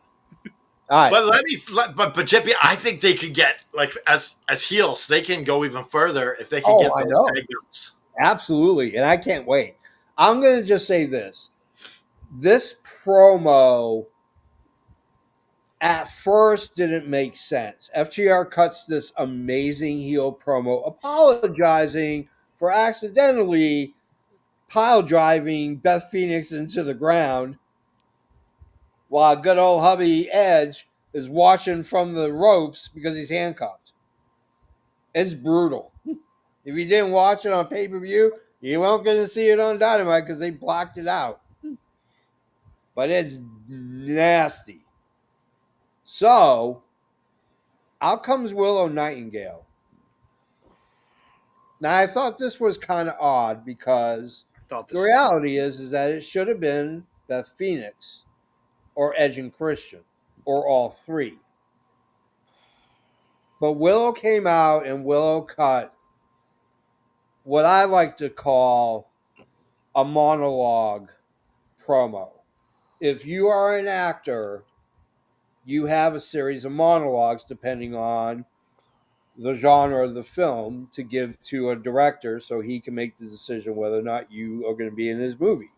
All right. But JP, I think they could get like as heels, they can go even further if they can get those segments. Absolutely, and I can't wait. I'm going to just say this. This promo at first didn't make sense. FTR cuts this amazing heel promo apologizing for accidentally pile driving Beth Phoenix into the ground while good old hubby Edge is watching from the ropes because he's handcuffed. It's brutal. If you didn't watch it on pay-per-view, you won't get to see it on Dynamite because they blocked it out. But it's nasty. So, out comes Willow Nightingale. Now, I thought this was kind of odd because the reality is that it should have been Beth Phoenix or Edge and Christian or all three. But Willow came out and Willow cut what I like to call a monologue promo. If you are an actor, you have a series of monologues depending on the genre of the film to give to a director so he can make the decision whether or not you are going to be in his movie.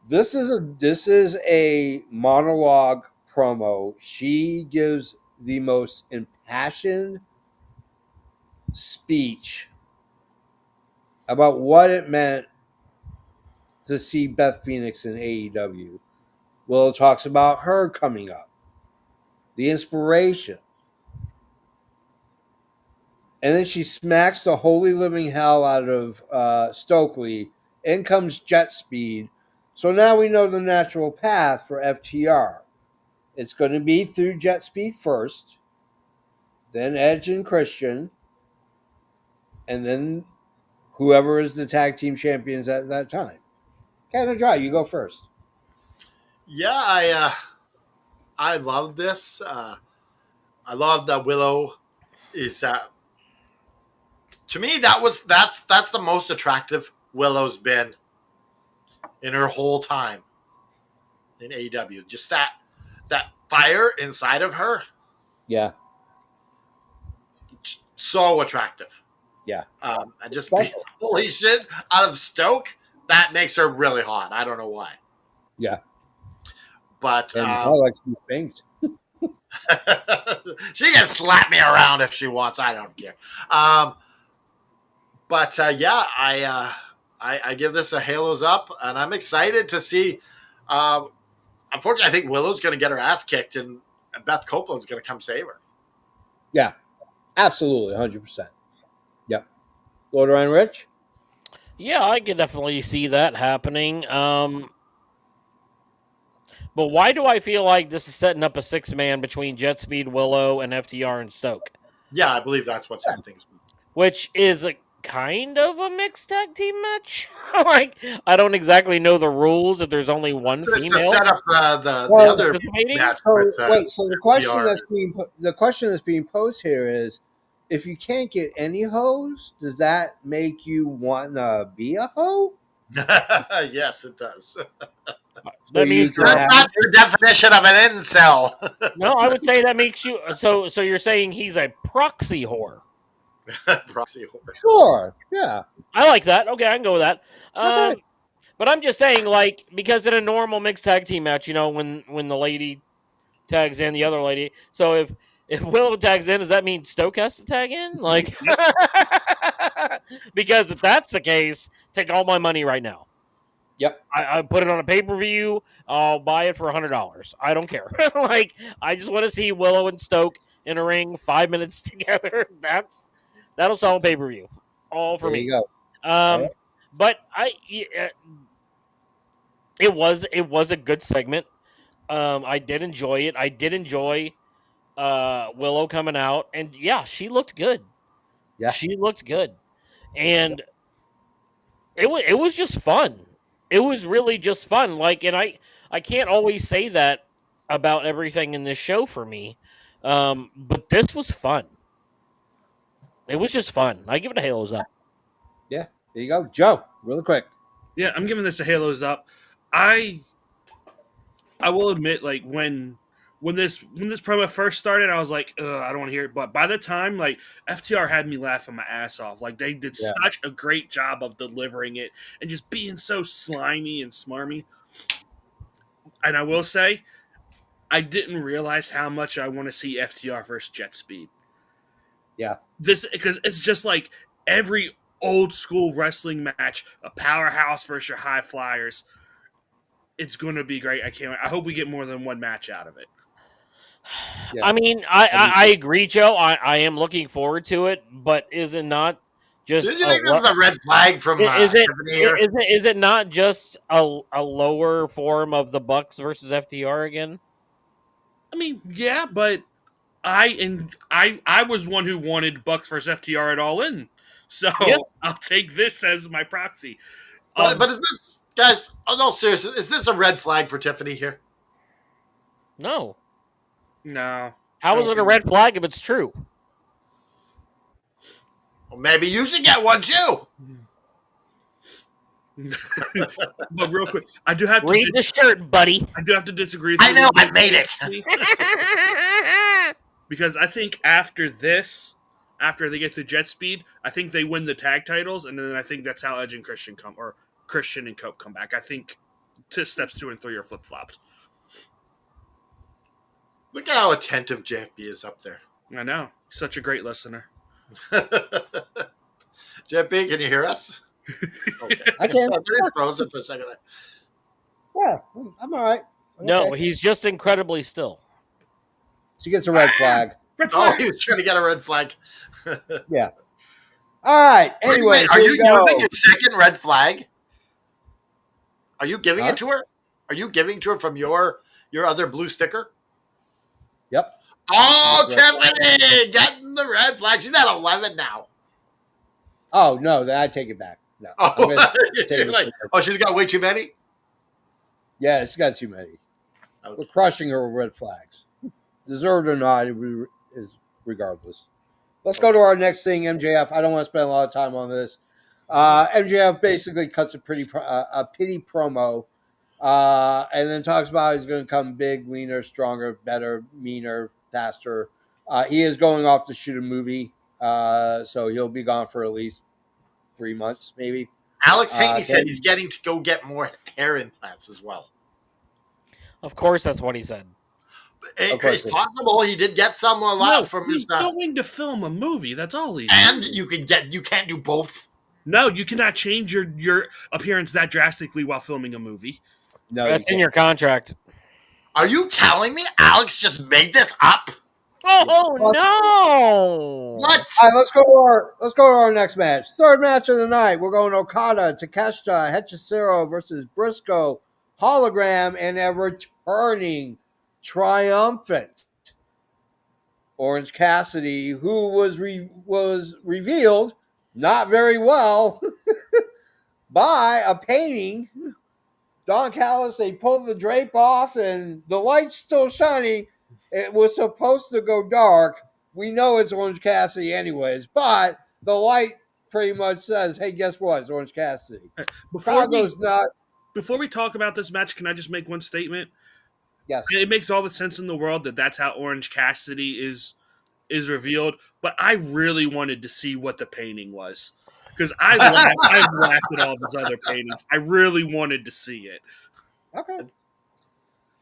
This is a monologue promo. She gives the most impassioned speech about what it meant to see Beth Phoenix in AEW. Well, it talks about her coming up, the inspiration. And then she smacks the holy living hell out of Stokely. In comes Jet Speed. So now we know the natural path for FTR. It's going to be through Jet Speed first, then Edge and Christian, and then whoever is the tag team champions at that time. Canada Dry, you go first. Yeah, I love this. I love that Willow is to me that's the most attractive Willow's been in her whole time in AEW. Just that fire inside of her, Yeah. so attractive. Yeah. And just being holy shit out of Stoke, that makes her really hot. I don't know why. Yeah. But And I like to be spanked. she can slap me around if she wants. I don't care. But yeah, I give this a halos up, and I'm excited to see. Unfortunately, I think Willow's going to get her ass kicked, and Beth Copeland's going to come save her. Yeah, absolutely, 100%. Yep. Lord Ryan Rich? Yeah, I could definitely see that happening. But why do I feel like this is setting up a 6-man between Jet Speed, Willow, and FTR and Stoke? Yeah, I believe that's what's happening. Which is a kind of a mixed tag team match. Like, I don't exactly know the rules if there's only one It's to female. set up the other participating? match. So, with, wait, so the question FTR. that's being posed here is, if you can't get any hoes, does that make you want to be a hoe? Yes, it does. That means That's the definition of an incel. no, I would say that makes you so you're saying he's a proxy whore. Proxy whore. Sure. Yeah. I like that. Okay, I can go with that. Okay. But I'm just saying, like, because in a normal mixed tag team match, you know, when the lady tags in the other lady, so if Willow tags in, does that mean Stoke has to tag in? Like, because if that's the case, take all my money right now. Yep. I put it on a pay-per-view. I'll buy it for $100. I don't care. Like, I just want to see Willow and Stoke in a ring 5 minutes together. That'll sell a pay-per-view. All for There me. you go. But it was a good segment. I did enjoy it. I did enjoy Willow coming out, and yeah, she looked good. Yeah. She looked good, and it was just fun. It was really just fun. Like, and I can't always say that about everything in this show for me, but this was fun. It was just fun. I give it a halos up. Yeah. There you go. Joe, really quick. Yeah, I'm giving this a halos up. I will admit, like when this promo first started, I was like, ugh, I don't want to hear it. But by the time, like, FTR had me laughing my ass off. Like, they did such a great job of delivering it and just being so slimy and smarmy. And I will say, I didn't realize how much I want to see FTR versus Jet Speed. Yeah. This, because it's just like every old school wrestling match, a powerhouse versus your high flyers. It's going to be great. I can't wait. I hope we get more than one match out of it. Yeah. I mean, I agree, Joe. I am looking forward to it, but is it not just? Do you think this is a red flag from is it not just a lower form of the Bucks versus FTR again? I mean, yeah, but I was one who wanted Bucks versus FTR at All In, so yeah. I'll take this as my proxy. But is this, guys? Oh no, seriously, is this a red flag for Tiffany here? No. How is it a red flag if it's true? Well, maybe you should get one too. But real quick, I do have to Read the shirt, buddy. I do have to disagree with I you. know, I made it. Because I think after this, after they get to Jet Speed, I think they win the tag titles, and then I think that's how Edge and Christian Christian and Cope come back. I think steps 2 and 3 are flip flopped. Look at how attentive JFB is up there. I know, such a great listener. JFB, can you hear us? Okay. I can. I'm really frozen for a second. Yeah, I'm all right. No, Okay. he's just incredibly still. She gets a red flag. Red Oh, flag. he was trying to get a red flag. Yeah. All right. Anyway, Wait, are you here we go. using your second red flag? Are you giving Huh? it to her? Are you giving to her from your other blue sticker? Yep. Oh, Red flag. Tiffany getting the red flag. She's at 11 now. Oh no, I take it back. No. I'm Oh, gonna take you're it like, oh, she's got way too many. Yeah, it's got too many. Okay. We're crushing her with red flags. Deserved or not, it is regardless. Let's go to our next thing, MJF. I don't want to spend a lot of time on this. MJF basically cuts a pity promo, and then talks about he's going to come big, leaner, stronger, better, meaner, faster. He is going off to shoot a movie, so he'll be gone for at least 3 months, maybe. Alex Haney said then- he's getting to go get more hair implants as well. Of course, that's what he said. It's course. possible he did get some a lot from he's his. going to film a movie. That's all he's And doing. you can't do both. No, you cannot change your appearance that drastically while filming a movie. No, That's you in your contract. Are you telling me Alex just made this up? Oh no! What? All right, let's go to our next match. Third match of the night. We're going Okada, Takeshita, Hechicero versus Briscoe, Hologram, and a returning triumphant Orange Cassidy, who was revealed not very well by a painting. Don Callis, they pulled the drape off, and the light's still shining. It was supposed to go dark. We know it's Orange Cassidy anyways, but the light pretty much says, hey, guess what? It's Orange Cassidy. Crowd goes nuts. Before we talk about this match, can I just make one statement? Yes. It makes all the sense in the world that that's how Orange Cassidy is revealed, but I really wanted to see what the painting was. Because I've laughed at all those other paintings. I really wanted to see it. Okay.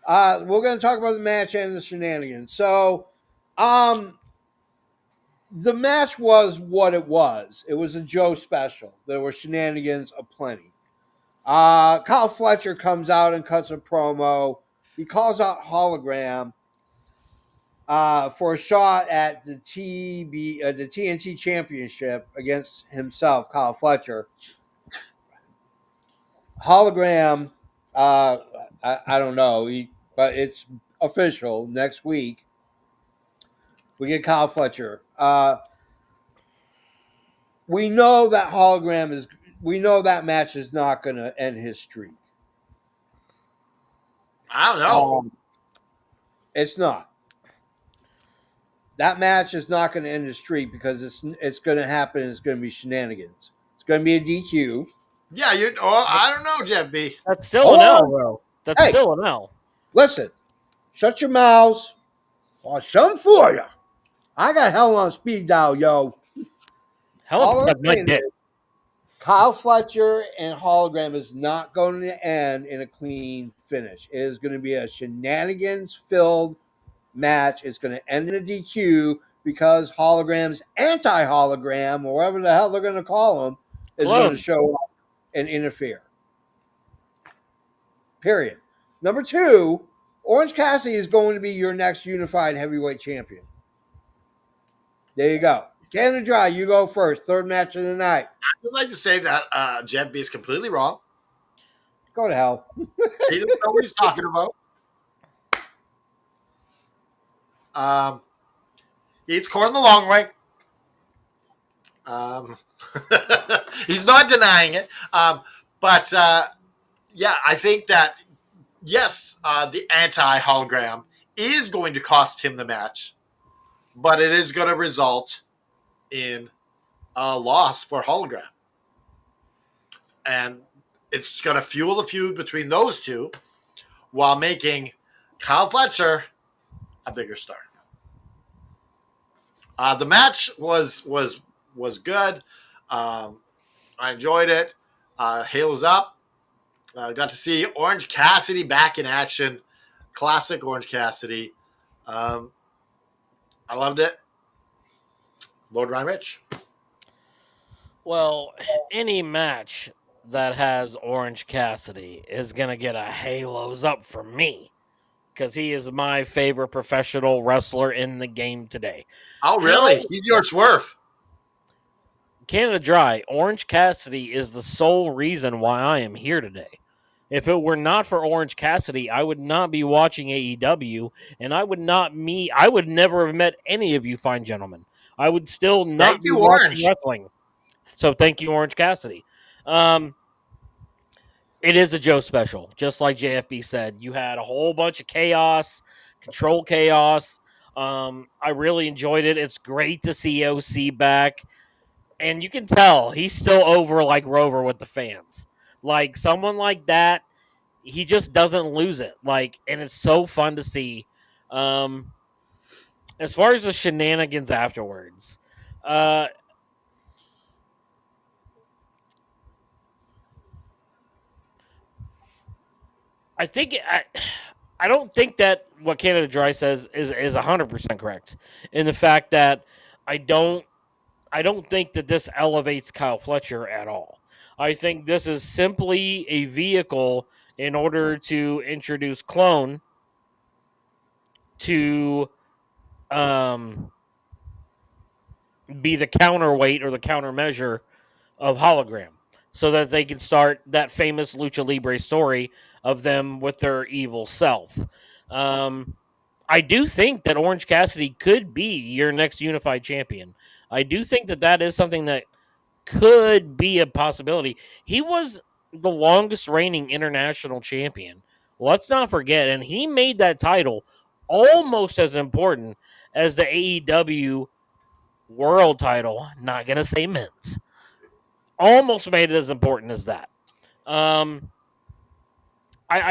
We're going to talk about the match and the shenanigans. So, the match was what it was. It was a Joe special. There were shenanigans aplenty. Kyle Fletcher comes out and cuts a promo. He calls out Hologram for a shot at the TNT Championship against himself, Kyle Fletcher. Hologram, I don't know, but it's official next week. We get Kyle Fletcher. We know that we know that match is not going to end his streak. I don't know. It's not. That match is not going to end his streak because it's going to happen. It's going to be shenanigans. It's going to be a DQ. Yeah, I don't know, Jeff B. That's still an L, though. That's Hey. still an L. Listen, shut your mouths. Or something for you. I got hell on speed dial, yo. Hell All of I'm a my saying dick. is, Kyle Fletcher and Hologram is not going to end in a clean finish. It is going to be a shenanigans-filled match. It's going to end in a DQ because Hologram's anti-hologram, or whatever the hell they're going to call him, is Clone. going to show up and interfere. Period. Number 2, Orange Cassidy is going to be your next unified heavyweight champion. There you go. Canada Dry, you go first. Third match of the night. I would like to say that Jeff B is completely wrong. Go to hell. He doesn't know what he's talking about. He eats corn the long way. He's not denying it. But yeah, I think that, yes, the anti-hologram is going to cost him the match, but it is going to result in a loss for hologram. And it's going to fuel the feud between those two while making Kyle Fletcher a bigger star. The match was good. I enjoyed it. Halo's up. Got to see Orange Cassidy back in action. Classic Orange Cassidy. I loved it. Lord Ryan Rich. Well, any match that has Orange Cassidy is going to get a halos up for me because he is my favorite professional wrestler in the game today. Oh, really? He's your Swerve. Canada Dry, Orange Cassidy is the sole reason why I am here today. If it were not for Orange Cassidy, I would not be watching AEW, and I would never have met any of you fine gentlemen. I would still not be watching wrestling. So thank you, Orange Cassidy. It is a Joe special, just like JFB said. You had a whole bunch of chaos, control chaos. I really enjoyed it. It's great to see OC back. And you can tell he's still over like Rover with the fans. Like someone like that, he just doesn't lose it. Like, and it's so fun to see. As far as the shenanigans afterwards, I don't think that what Canada Dry says is 100% correct in the fact that I don't think that this elevates Kyle Fletcher at all. I think this is simply a vehicle in order to introduce Clone to be the counterweight or the countermeasure of Hologram so that they can start that famous Lucha Libre story of them with their evil self. I do think that Orange Cassidy could be your next unified champion. I do think that that is something that could be a possibility. He was the longest reigning international champion. Let's not forget, and he made that title almost as important as the AEW world title. Not going to say men's. Almost made it as important as that. I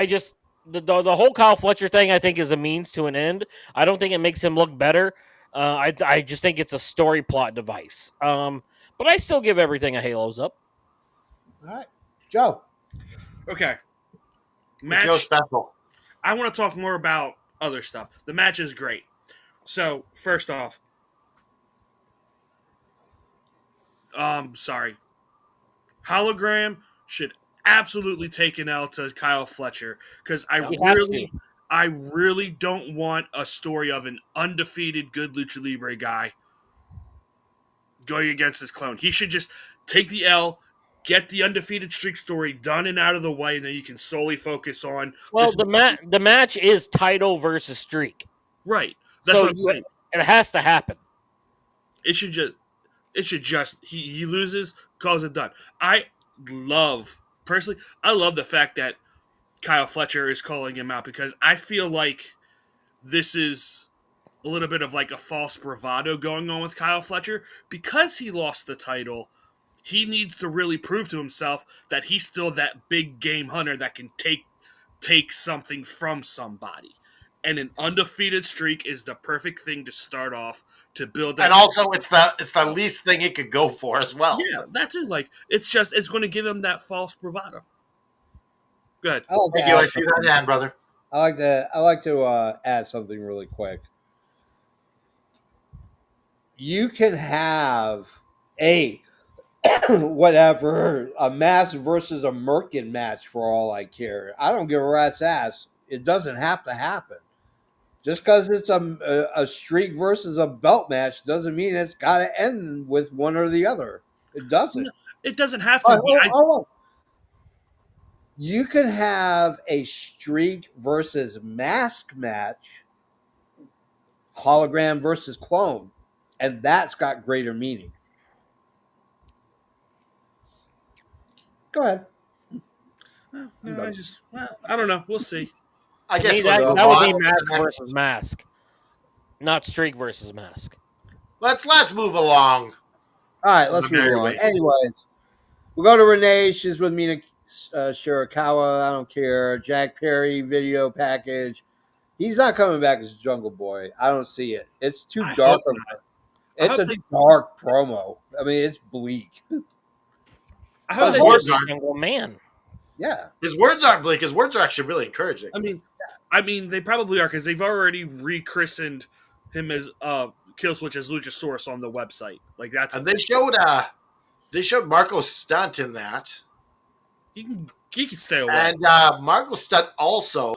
just the whole Kyle Fletcher thing I think is a means to an end. I don't think it makes him look better. I just think it's a story plot device. But I still give everything a halos up. All right, Joe. Okay. Match. Joe special. I want to talk more about other stuff. The match is great. So first off, sorry, Hologram should absolutely take an L to Kyle Fletcher because I really don't want a story of an undefeated good Lucha Libre guy going against his clone. He should just take the L, get the undefeated streak story done and out of the way, and then you can solely focus on. Well, the match is title versus streak, right? That's what I'm saying. It has to happen. It should just he loses, calls it done. I love the fact that Kyle Fletcher is calling him out because I feel like this is a little bit of like a false bravado going on with Kyle Fletcher because he lost the title. He needs to really prove to himself that he's still that big game hunter that can take something from somebody. And an undefeated streak is the perfect thing to start off to build that. And also, it's the least thing it could go for as well. Yeah, that's it. Like it's going to give him that false bravado. Good. Thank you. I see that hand, brother. I like to add something really quick. You can have a mask versus a Merkin match for all I care. I don't give a rat's ass. It doesn't have to happen. Just because it's a streak versus a belt match doesn't mean it's got to end with one or the other. It doesn't. No, it doesn't have to. Hold on. You can have a streak versus mask match, hologram versus clone, and that's got greater meaning. Go ahead. I don't know. We'll see. I guess that would be mask versus mask, not streak versus mask. Let's move along. All right, let's move on. Anyways, we'll go to Renee. She's with Mina Shirakawa, I don't care. Jack Perry video package. He's not coming back as Jungle Boy. I don't see it. It's too I dark. hope not. I It's hope a they. dark promo. I mean, it's bleak. I hope His they Poor words just. aren't. single man. Yeah. His words aren't bleak. His words are actually really encouraging. I mean, they probably are because they've already rechristened him as Killswitch as Luchasaurus on the website. Like that's And they showed Marco's stunt in that, he can stay away. and Marco's stunt also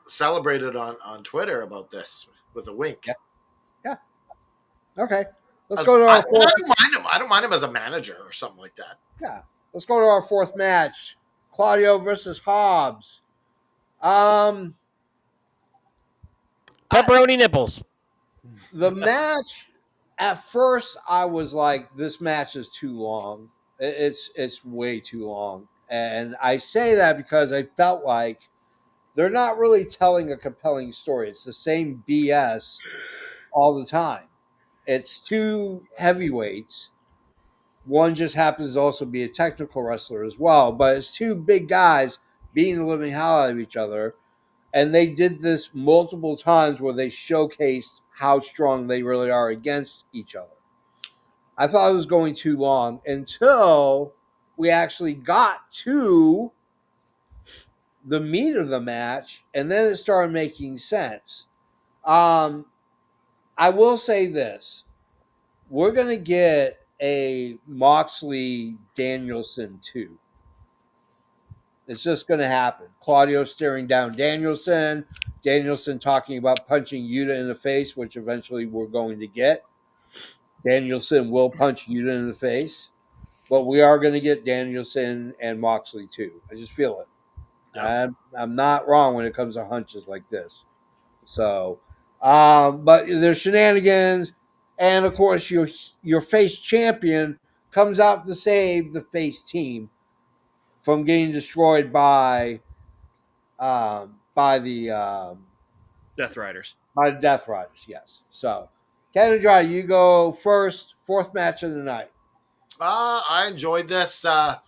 celebrated on Twitter about this with a wink. Yeah. Yeah. Okay. Let's go to I our fourth. don't mind him. I don't mind him as a manager or something like that. Yeah. Let's go to our fourth match. Claudio versus Hobbs. Um, Pepperoni nipples. the match. At first, I was like, "This match is too long. It's way too long." And I say that because I felt like they're not really telling a compelling story. It's the same BS all the time. It's two heavyweights. One just happens to also be a technical wrestler as well, but it's two big guys beating the living hell out of each other. And they did this multiple times where they showcased how strong they really are against each other. I thought it was going too long until we actually got to the meat of the match, and then it started making sense. I will say this. We're going to get a Moxley Danielson 2. It's just going to happen. Claudio staring down Danielson. Danielson talking about punching Yuta in the face, which eventually we're going to get. Danielson will punch Yuta in the face. But we are going to get Danielson and Moxley too. I just feel it. Yeah. I'm not wrong when it comes to hunches like this. So, but there's shenanigans. And of course, your face champion comes out to save the face team from getting destroyed by Death Riders. the Death Riders. Yes. So, Ken and Dry, you go first. Fourth match of the night. I enjoyed this. I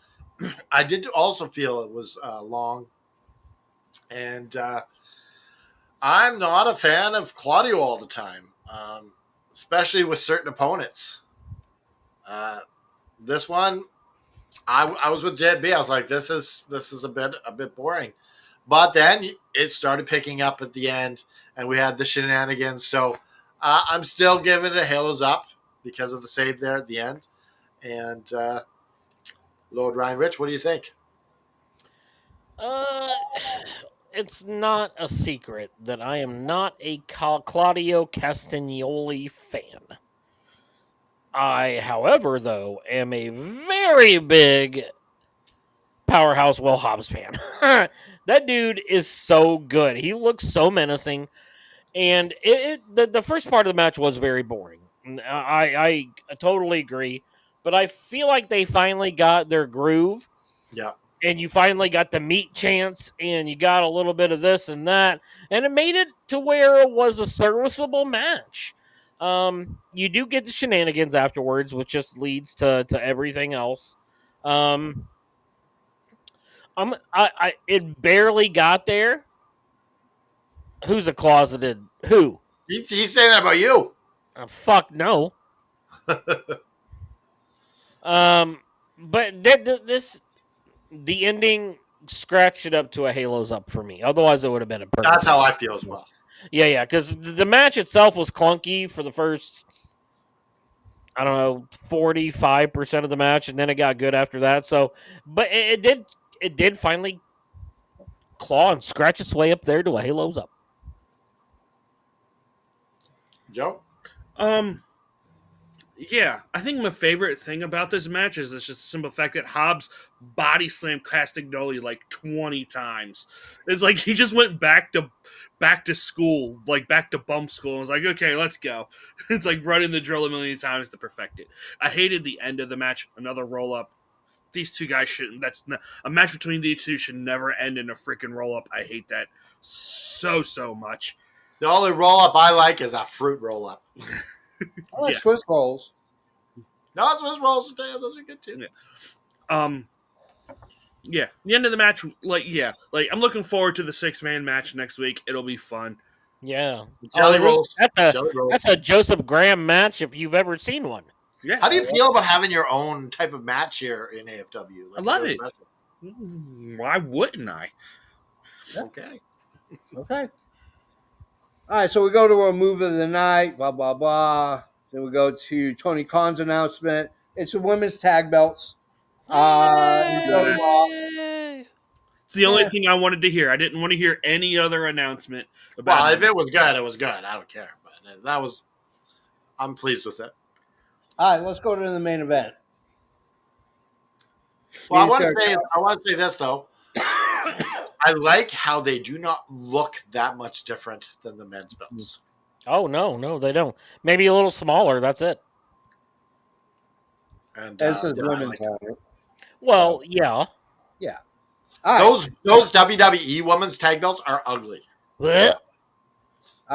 did also feel it was long, and I'm not a fan of Claudio all the time, especially with certain opponents. This one, I was with JB. I was like, this is a bit boring, but then it started picking up at the end, and we had the shenanigans. So I'm still giving it a halos up because of the save there at the end. And Lord Ryan Rich, what do you think? Uh, it's not a secret that I am not a Claudio Castagnoli fan. I, however, though, am a very big Powerhouse Will Hobbs fan. That dude is so good. He looks so menacing. And the first part of the match was very boring. I totally agree. But I feel like they finally got their groove. Yeah. And you finally got the meat chance, and you got a little bit of this and that, and it made it to where it was a serviceable match. You do get the shenanigans afterwards, which just leads to everything else. It barely got there. Who's a closeted who? He's saying that about you. Fuck no. But the ending scratched it up to a Halo's up for me. Otherwise, it would have been a perfect. That's how I feel as well. Yeah, because the match itself was clunky for the first, I don't know, 45% of the match, and then it got good after that. So, but it did finally claw and scratch its way up there to a Halo's up. Joe? Yeah, I think my favorite thing about this match is it's just the simple fact that Hobbs body slammed Castagnoli like 20 times. It's like he just went back to school, like back to bump school, and was like, okay, let's go. It's like running the drill a million times to perfect it. I hated the end of the match, another roll up. These two guys shouldn't. A match between these two should never end in a freaking roll up. I hate that so much. The only roll up I like is a fruit roll up. I like Swiss rolls. No, Swiss rolls. Those are good too. Yeah. Yeah, the end of the match, like I'm looking forward to the 6-man match next week. It'll be fun. Yeah. Jelly Luke, rolls. Jelly that's rolls. a Joseph Graham match if you've ever seen one. Yeah, How do you feel about having your own type of match here in AFW? I Like love so it. special. Why wouldn't I? Okay. Okay. All right, so we go to our move of the night, blah, blah, blah. Then we go to Tony Khan's announcement. It's the women's tag belts. And so, Yay! It's the only yeah. thing I wanted to hear. I didn't want to hear any other announcement about Well, if it. it was good, it was good. I don't care. But that was. I'm pleased with it. All right, let's go to the main event. Well, I Me want and to say. I want to say this though. I like how they do not look that much different than the men's belts. Oh no, they don't. Maybe a little smaller. That's it. And This is yeah, I women's like it. on it. Well, yeah. Yeah. All right. Those WWE women's tag belts are ugly. Blech.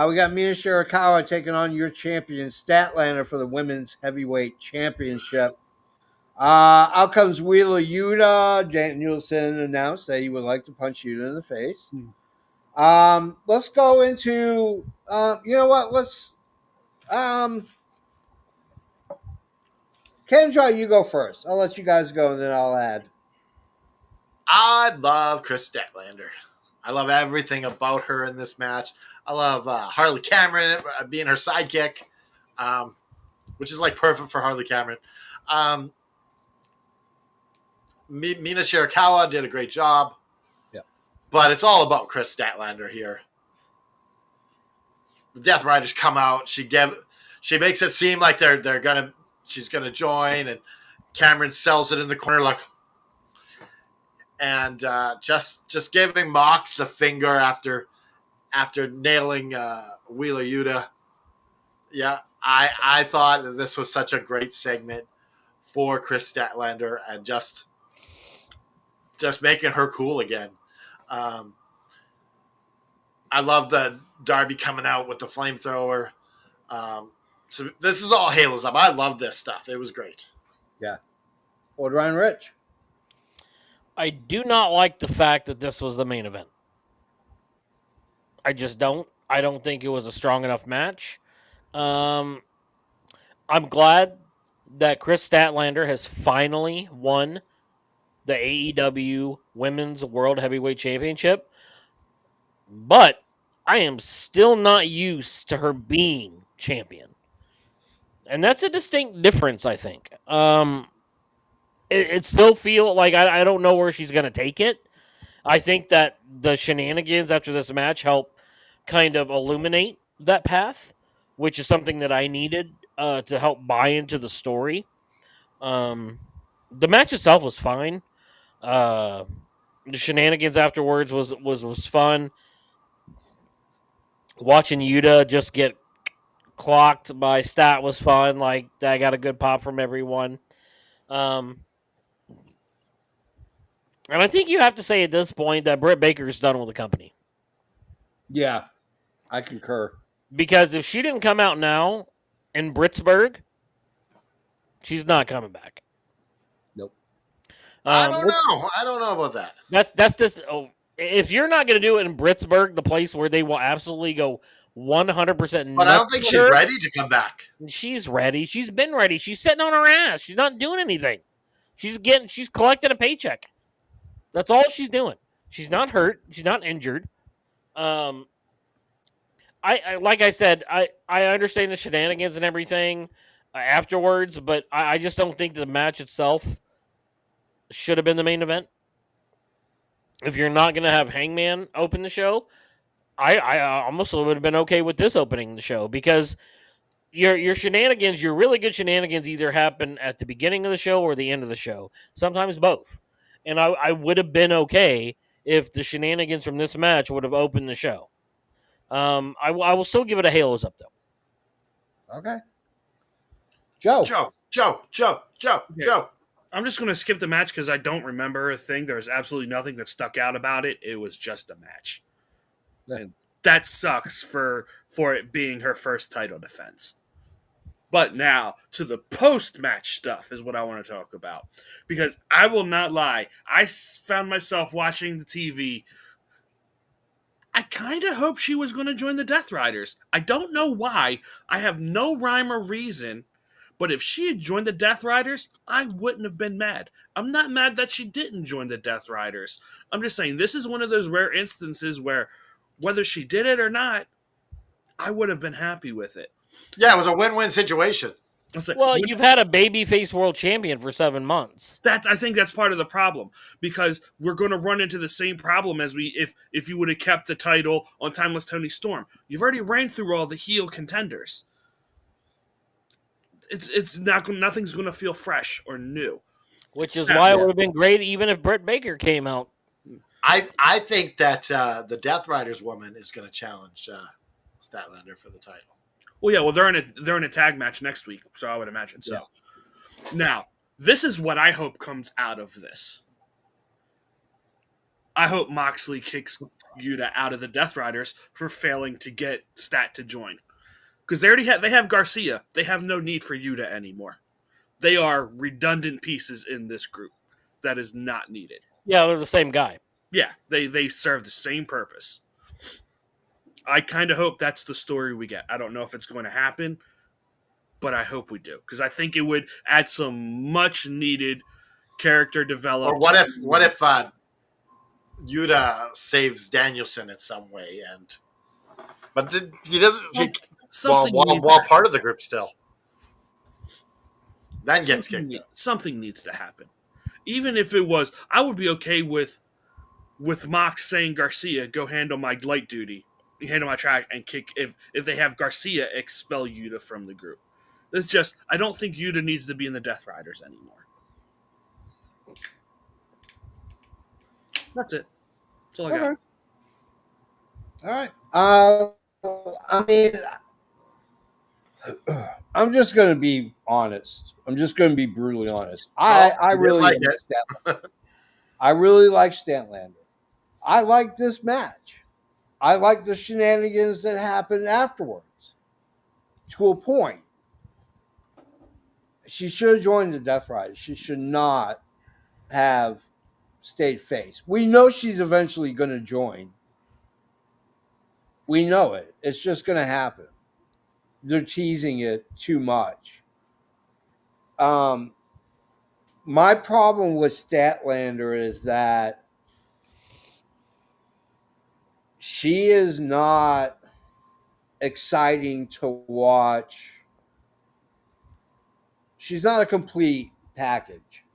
We got Mina Shirakawa taking on your champion, Statlander, for the women's heavyweight championship. Out comes Wheeler Yuta. Danielson announced that he would like to punch Yuta in the face. Let's go into, you know what? Let's, Kendra, you go first. I'll let you guys go and then I'll add. I love Chris Statlander. I love everything about her in this match. I love Harley Cameron being her sidekick, which is like perfect for Harley Cameron. Mina Shirakawa did a great job. Yeah. But it's all about Chris Statlander here. The Death Riders come out. She makes it seem like she's gonna join, and Cameron sells it in the corner like, and just giving Mox the finger after nailing Wheeler Yuta. Yeah, I thought that this was such a great segment for Chris Statlander and just making her cool again. I love the Darby coming out with the flamethrower. So this is all Halo's up. I love this stuff. It was great. Yeah. Or Ryan Rich. I do not like the fact that this was the main event. I just don't. I don't think it was a strong enough match. I'm glad that Chris Statlander has finally won the AEW Women's World Heavyweight Championship, but I am still not used to her being champion. And that's a distinct difference, I think. It still feel like I don't know where she's going to take it. I think that the shenanigans after this match help kind of illuminate that path, which is something that I needed to help buy into the story. The match itself was fine. The shenanigans afterwards was fun. Watching Yuta just get clocked by Stat was fun. Like I got a good pop from everyone. And I think you have to say at this point that Britt Baker's done with the company. Yeah, I concur. Because if she didn't come out now in Pittsburgh, she's not coming back. Nope. I don't know. I don't know about that. That's just if you're not going to do it in Pittsburgh, the place where they will absolutely go 100%. But I don't think she's ready to come back. She's ready. She's been ready. She's sitting on her ass. She's not doing anything. She's collecting a paycheck. That's all she's doing. She's not hurt. She's not injured. I like I said, I understand the shenanigans and everything afterwards, but I just don't think the match itself should have been the main event. If you're not going to have Hangman open the show, I almost would have been okay with this opening the show because your shenanigans, your really good shenanigans either happen at the beginning of the show or the end of the show. Sometimes both. And I would have been okay if the shenanigans from this match would have opened the show. I will still give it a Halos up, though. Okay. Joe. I'm just going to skip the match because I don't remember a thing. There's absolutely nothing that stuck out about it. It was just a match. Yeah. And that sucks for it being her first title defense. But now to the post-match stuff is what I want to talk about, because I will not lie, I found myself watching the TV. I kind of hoped she was going to join the Death Riders. I don't know why. I have no rhyme or reason. But if she had joined the Death Riders, I wouldn't have been mad. I'm not mad that she didn't join the Death Riders. I'm just saying this is one of those rare instances where, whether she did it or not, I would have been happy with it. Yeah, it was a win-win situation. Well, you've had a babyface world champion for 7 months. I think that's part of the problem, because we're going to run into the same problem as if you would have kept the title on Timeless Tony Storm. You've already ran through all the heel contenders. It's not, nothing's going to feel fresh or new. Which is why it would have been great even if Britt Baker came out. I think that the Death Riders woman is going to challenge Statlander for the title. Well, yeah, well they're in a tag match next week, so I would imagine so. Yeah. Now, this is what I hope comes out of this. I hope Moxley kicks Yuta out of the Death Riders for failing to get Stat to join, because they have Garcia. They have no need for Yuta anymore. They are redundant pieces in this group that is not needed. Yeah, they're the same guy. Yeah, they serve the same purpose. I kind of hope that's the story we get. I don't know if it's going to happen, but I hope we do, because I think it would add some much needed character development. Or what if Yuta saves Danielson in some way, but he doesn't. While part of the group still, then gets kicked out. Something needs to happen. Even if it was, I would be okay with Mox saying, Garcia, go handle my light duty, handle my trash, and kick. If they have Garcia expel Yuta from the group. It's just, I don't think Yuta needs to be in the Death Riders anymore. That's it. That's all I got. All right. I mean, I'm just going to be honest. I'm just going to be brutally honest. I really like I really like Statlander. I like this match. I like the shenanigans that happened afterwards. To a point. She should have joined the Death Riders. She should not have stayed face. We know she's eventually going to join. We know it. It's just going to happen. They're teasing it too much. My problem with Statlander is that she is not exciting to watch. She's not a complete package.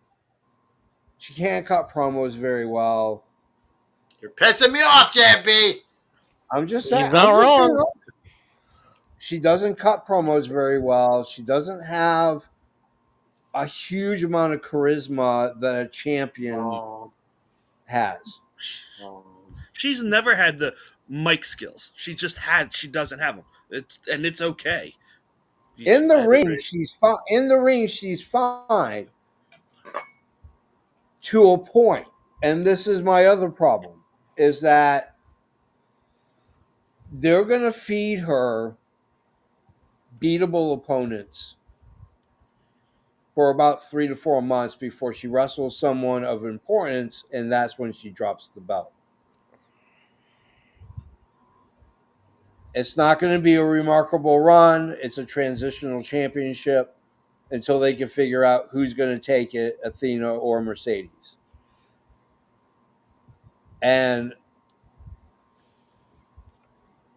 She can't cut promos very well. You're pissing me off, JB. I'm just saying. He's not wrong. She doesn't cut promos very well. She doesn't have a huge amount of charisma that a champion has. She's never had the mic skills. She doesn't have them. It's okay. In the ring, she's fine. In the ring, she's fine to a point. And this is my other problem, is that they're going to feed her beatable opponents for about 3 to 4 months before she wrestles someone of importance, and that's when she drops the belt. It's not going to be a remarkable run. It's a transitional championship until they can figure out who's going to take it, Athena or Mercedes. And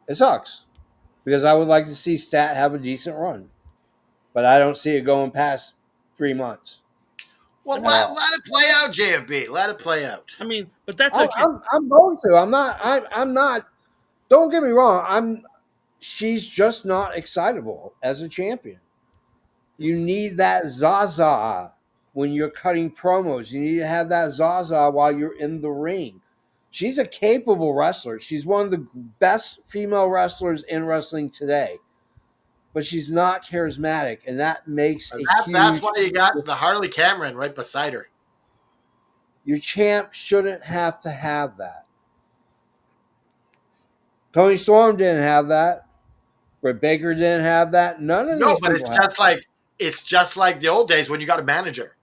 it sucks, because I would like to see Stat have a decent run, but I don't see it going past 3 months. Well, let it play out, JFB. Let it play out. I mean, but that's okay. I'm going to. I'm not. Don't get me wrong. She's just not excitable as a champion. You need that Zaza when you're cutting promos. You need to have that Zaza while you're in the ring. She's a capable wrestler. She's one of the best female wrestlers in wrestling today. But she's not charismatic, and that makes That's why you got the Harley Cameron right beside her. Your champ shouldn't have to have that. Tony Storm didn't have that. Britt Baker didn't have that. None of No, these but people have. it's just like the old days when you got a manager.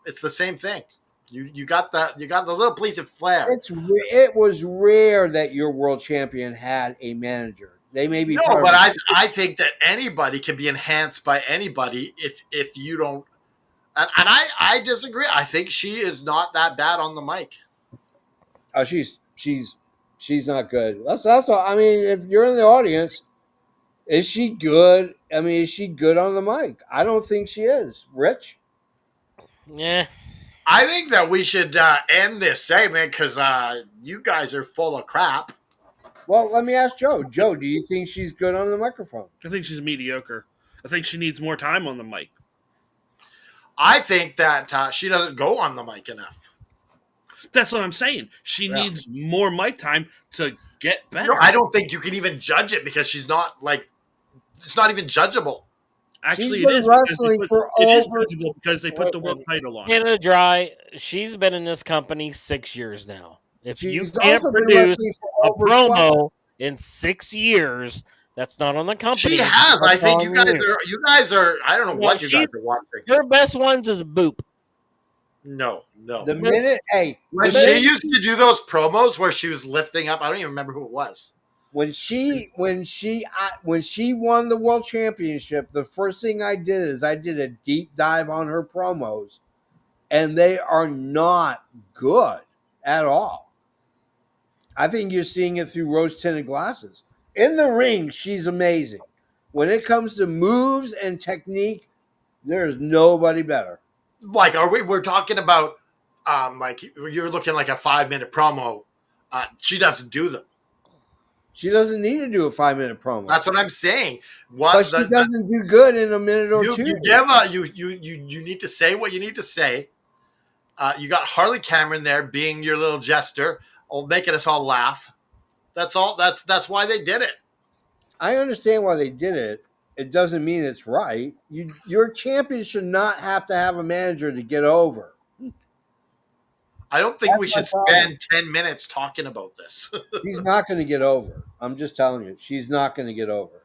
It's the same thing. You got the little piece of flair. It was rare that your world champion had a manager. They may be No, part but of I think that anybody can be enhanced by anybody if you don't. And I disagree. I think she is not that bad on the mic. Oh, she's not good. That's all. I mean, if you're in the audience, is she good? I mean, is she good on the mic? I don't think she is. Rich? Yeah. I think that we should end this segment because you guys are full of crap. Well, let me ask Joe. Joe, do you think she's good on the microphone? I think she's mediocre. I think she needs more time on the mic. I think that she doesn't go on the mic enough. That's what I'm saying. She Yeah. needs more mic time to get better. No, I don't think you can even judge it because she's not like it's not even judgeable. Actually, She's been it is wrestling for it is over- judgeable because they put the world title on. Canada Dry, she's been in this company 6 years now. If you She's can't also been produce wrestling for a over promo in 6 years, that's not on the company. She has. I That's think on you guys are. I don't know Well, what you guys are watching. Her best ones is Boop. No. The minute, hey, When the she minute- used to do those promos where she was lifting up, I don't even remember who it was. when she won the world championship, the first thing I did is I did a deep dive on her promos, and they are not good at all. I think you're seeing it through rose-tinted glasses. In the ring, she's amazing. When it comes to moves and technique, there's nobody better. Like, we're talking about, like you're looking like a 5-minute promo. She doesn't do them. She doesn't need to do a 5-minute promo. That's what I'm saying. But she doesn't do good in a minute or two. You need to say what you need to say. You got Harley Cameron there being your little jester, making us all laugh. That's all. That's why they did it. I understand why they did it. It doesn't mean it's right. Your champion should not have to have a manager to get over. I don't think we should That's my problem. spend 10 minutes talking about this. She's not going to get over. I'm just telling you, she's not going to get over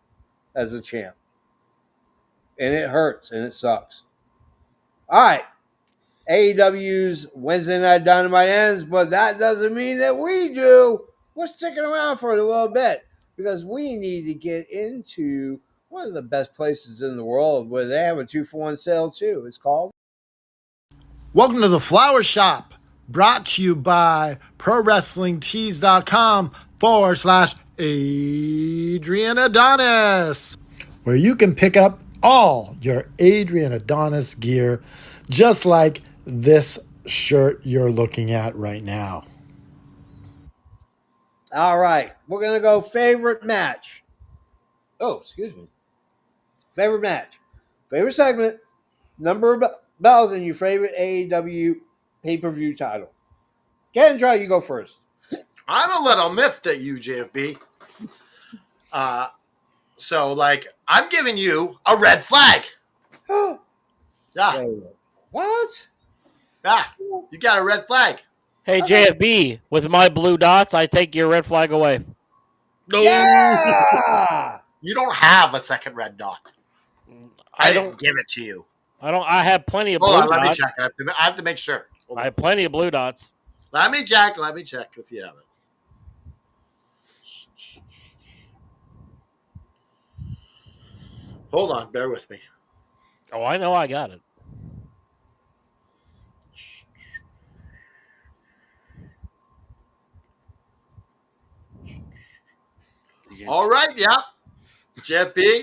as a champ. And it hurts and it sucks. All right. AEW's Wednesday Night Dynamite ends, but that doesn't mean that we do. We're sticking around for a little bit because we need to get into one of the best places in the world where they have a 2-for-1 sale too. It's called Welcome to the Flower Shop, brought to you by ProWrestlingTees.com/Adrian Adonis, where you can pick up all your Adrian Adonis gear, just like this shirt you're looking at right now. All right. We're going to go favorite match. Oh, excuse me. Favorite match. Favorite segment. Number of bells in your favorite AEW pay-per-view title. Kendra, you go first. I'm a little miffed at you, JFB. So, like, I'm giving you a red flag. Yeah, What? yeah. You got a red flag. Hey, JFB, with my blue dots, I take your red flag away. No. Yeah! You don't have a second red dot. I don't didn't give it to you. I have plenty of blue Hold on, let me dots. check. I have to make sure. Hold I on. have plenty of blue dots. Let me check if you have it. Hold on, bear with me. Oh, I know I got it. All right, yeah. JFB,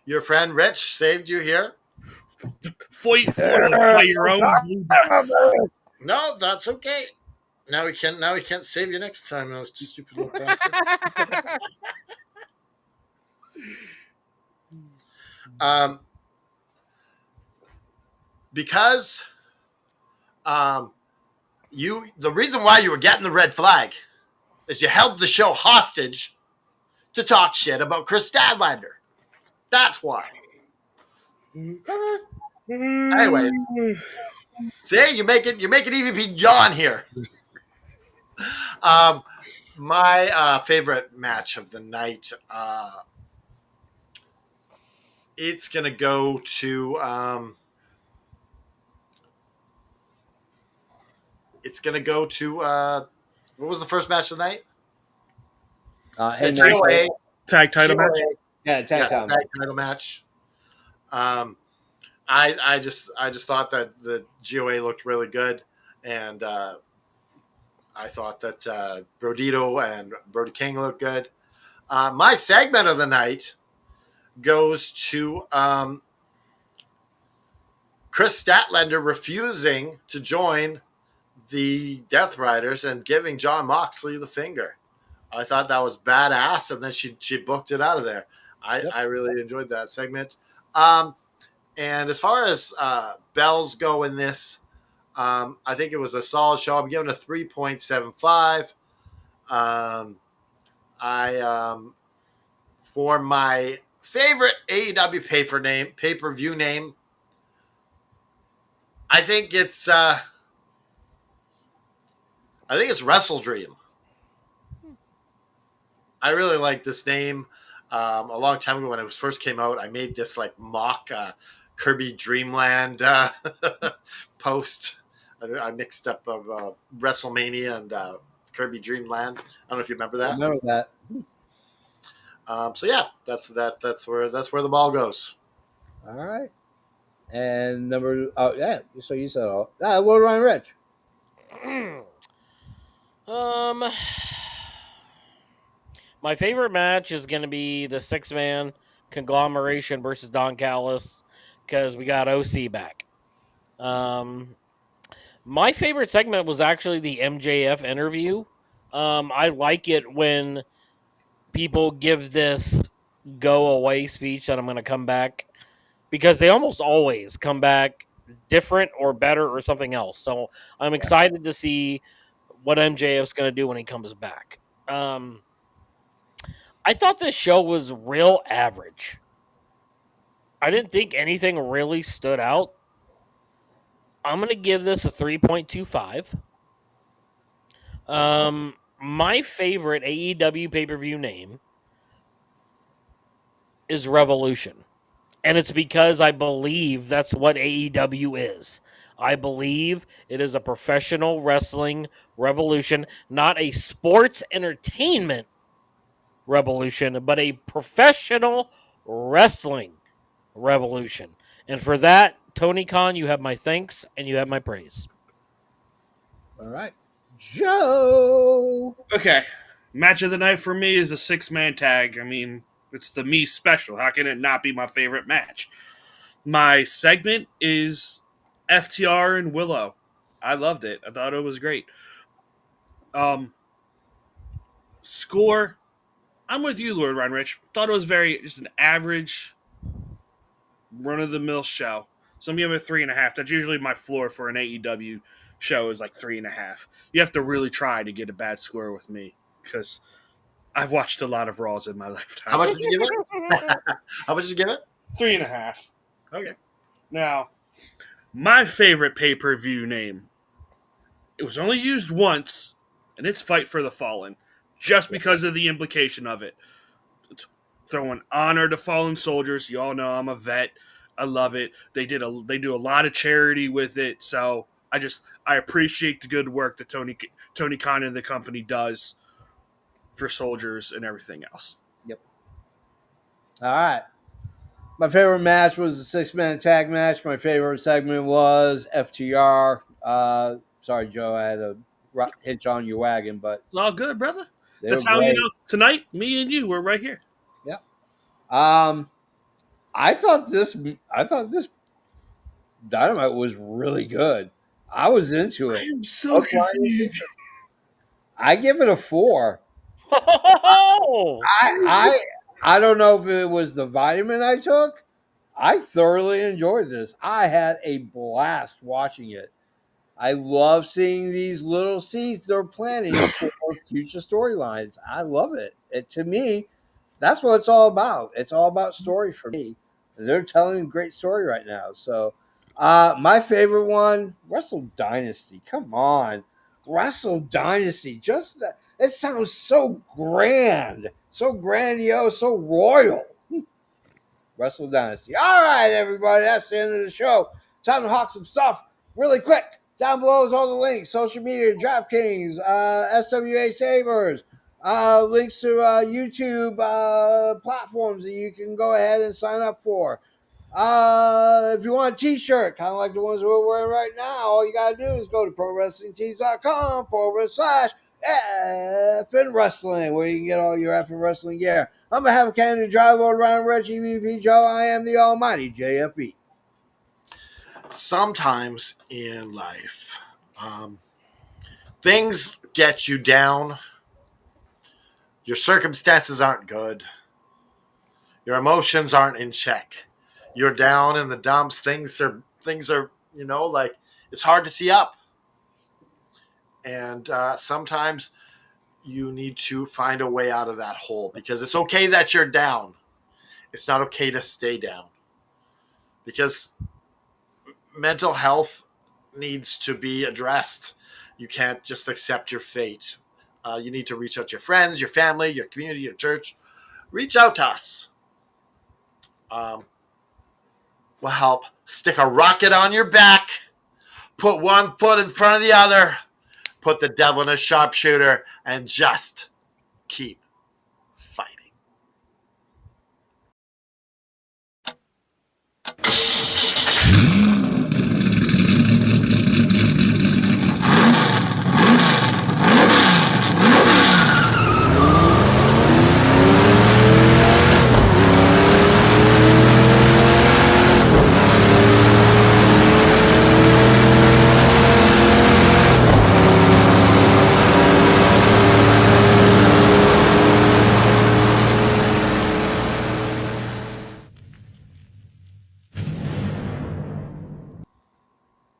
your friend Rich saved you here. Foiled by your own blue dots. No, that's okay. Now we can't save you next time. No, stupid little bastard. Because the reason why you were getting the red flag is you held the show hostage to talk shit about Chris Stadlander. That's why. Anyway, see, you make it even beyond here. My favorite match of the night it's going to go to. It's going to go to. What was the first match of the night? The Hangman GOA. Tag title match. GOA. Yeah, tag Yeah, time. tag title match. I just thought that the GOA looked really good, and I thought that Brodito and Brody King looked good. My segment of the night goes to Chris Statlander refusing to join the Death Riders and giving John Moxley the finger. I thought that was badass, and then she booked it out of there. I really enjoyed that segment. And as far as bells go in this, I think it was a solid show. I'm giving it a 3.75. For my favorite AEW pay-per-view name, I think it's WrestleDream. I really like this name. A long time ago when it was first came out, I made this like mock Kirby Dreamland post. I mixed up of WrestleMania and Kirby Dreamland. I don't know if you remember that. Remember that. So yeah, that's where the ball goes. All right. And so you said all. Lord Ryan Rich. My favorite match is going to be the 6-man conglomeration versus Don Callis because we got OC back. My favorite segment was actually the MJF interview. I like it when people give this go away speech that I'm going to come back because they almost always come back different or better or something else. So I'm excited to see what MJF's going to do when he comes back. I thought this show was real average. I didn't think anything really stood out. I'm going to give this a 3.25. My favorite AEW pay-per-view name is Revolution. And it's because I believe that's what AEW is. I believe it is a professional wrestling revolution, not a sports entertainment revolution, but a professional wrestling revolution. And for that, Tony Khan, you have my thanks and you have my praise. All right. Joe. Okay. Match of the night for me is a 6-man tag. I mean, it's the me special. How can it not be my favorite match? My segment is FTR and Willow. I loved it. I thought it was great. Score. I'm with you, Lord Reinrich. Thought it was just an average run-of-the-mill show. So I'm giving it 3.5. That's usually my floor for an AEW show is like 3.5. You have to really try to get a bad score with me because I've watched a lot of Raws in my lifetime. How much did you give it? How much did you give it? 3.5. Okay. Now, my favorite pay-per-view name, it was only used once, and it's Fight for the Fallen, just because of the implication of it. It's throwing honor to fallen soldiers. You all know I'm a vet. I love it. They do a lot of charity with it, so I appreciate the good work that Tony Khan and the company does for soldiers and everything else. Yep. All right. My favorite match was the 6-man tag match. My favorite segment was FTR. Sorry, Joe, I had to hitch on your wagon, but It's all good, brother. they That's were how great. tonight, me and you were right here. Yep. I thought this Dynamite was really good. I was into I it. am so confused. I give it a 4. Oh! I don't know if it was the vitamin I took. I thoroughly enjoyed this. I had a blast watching it. I love seeing these little seeds they're planting for future storylines. I love it. To me, that's what it's all about. It's all about story for me. And they're telling a great story right now. So, my favorite one, Wrestle Dynasty. Come on. Wrestle Dynasty. It sounds so grand, so grandiose, so royal. Wrestle Dynasty. All right, everybody, that's the end of the show. Time to hawk some stuff really quick. Down below is all the links: social media, DraftKings, SWA Savers, links to YouTube platforms that you can go ahead and sign up for. If you want a t-shirt, kind of like the ones we're wearing right now, all you gotta do is go to prowrestlingtees.com/effing wrestling, where you can get all your effing wrestling gear. I'm gonna have a Canada Dry Lord Ryan Reggie VP Joe. I am the almighty JFE. Sometimes in life, things get you down. Your circumstances aren't good. Your emotions aren't in check. You're down in the dumps. Things are, like it's hard to see up. And sometimes you need to find a way out of that hole, because it's okay that you're down. It's not okay to stay down, because mental health needs to be addressed. You can't just accept your fate. You need to reach out to your friends, your family, your community, your church. Reach out to us. We'll help stick a rocket on your back, put one foot in front of the other, put the devil in a sharpshooter, and just keep fighting.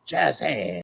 Jazz hands.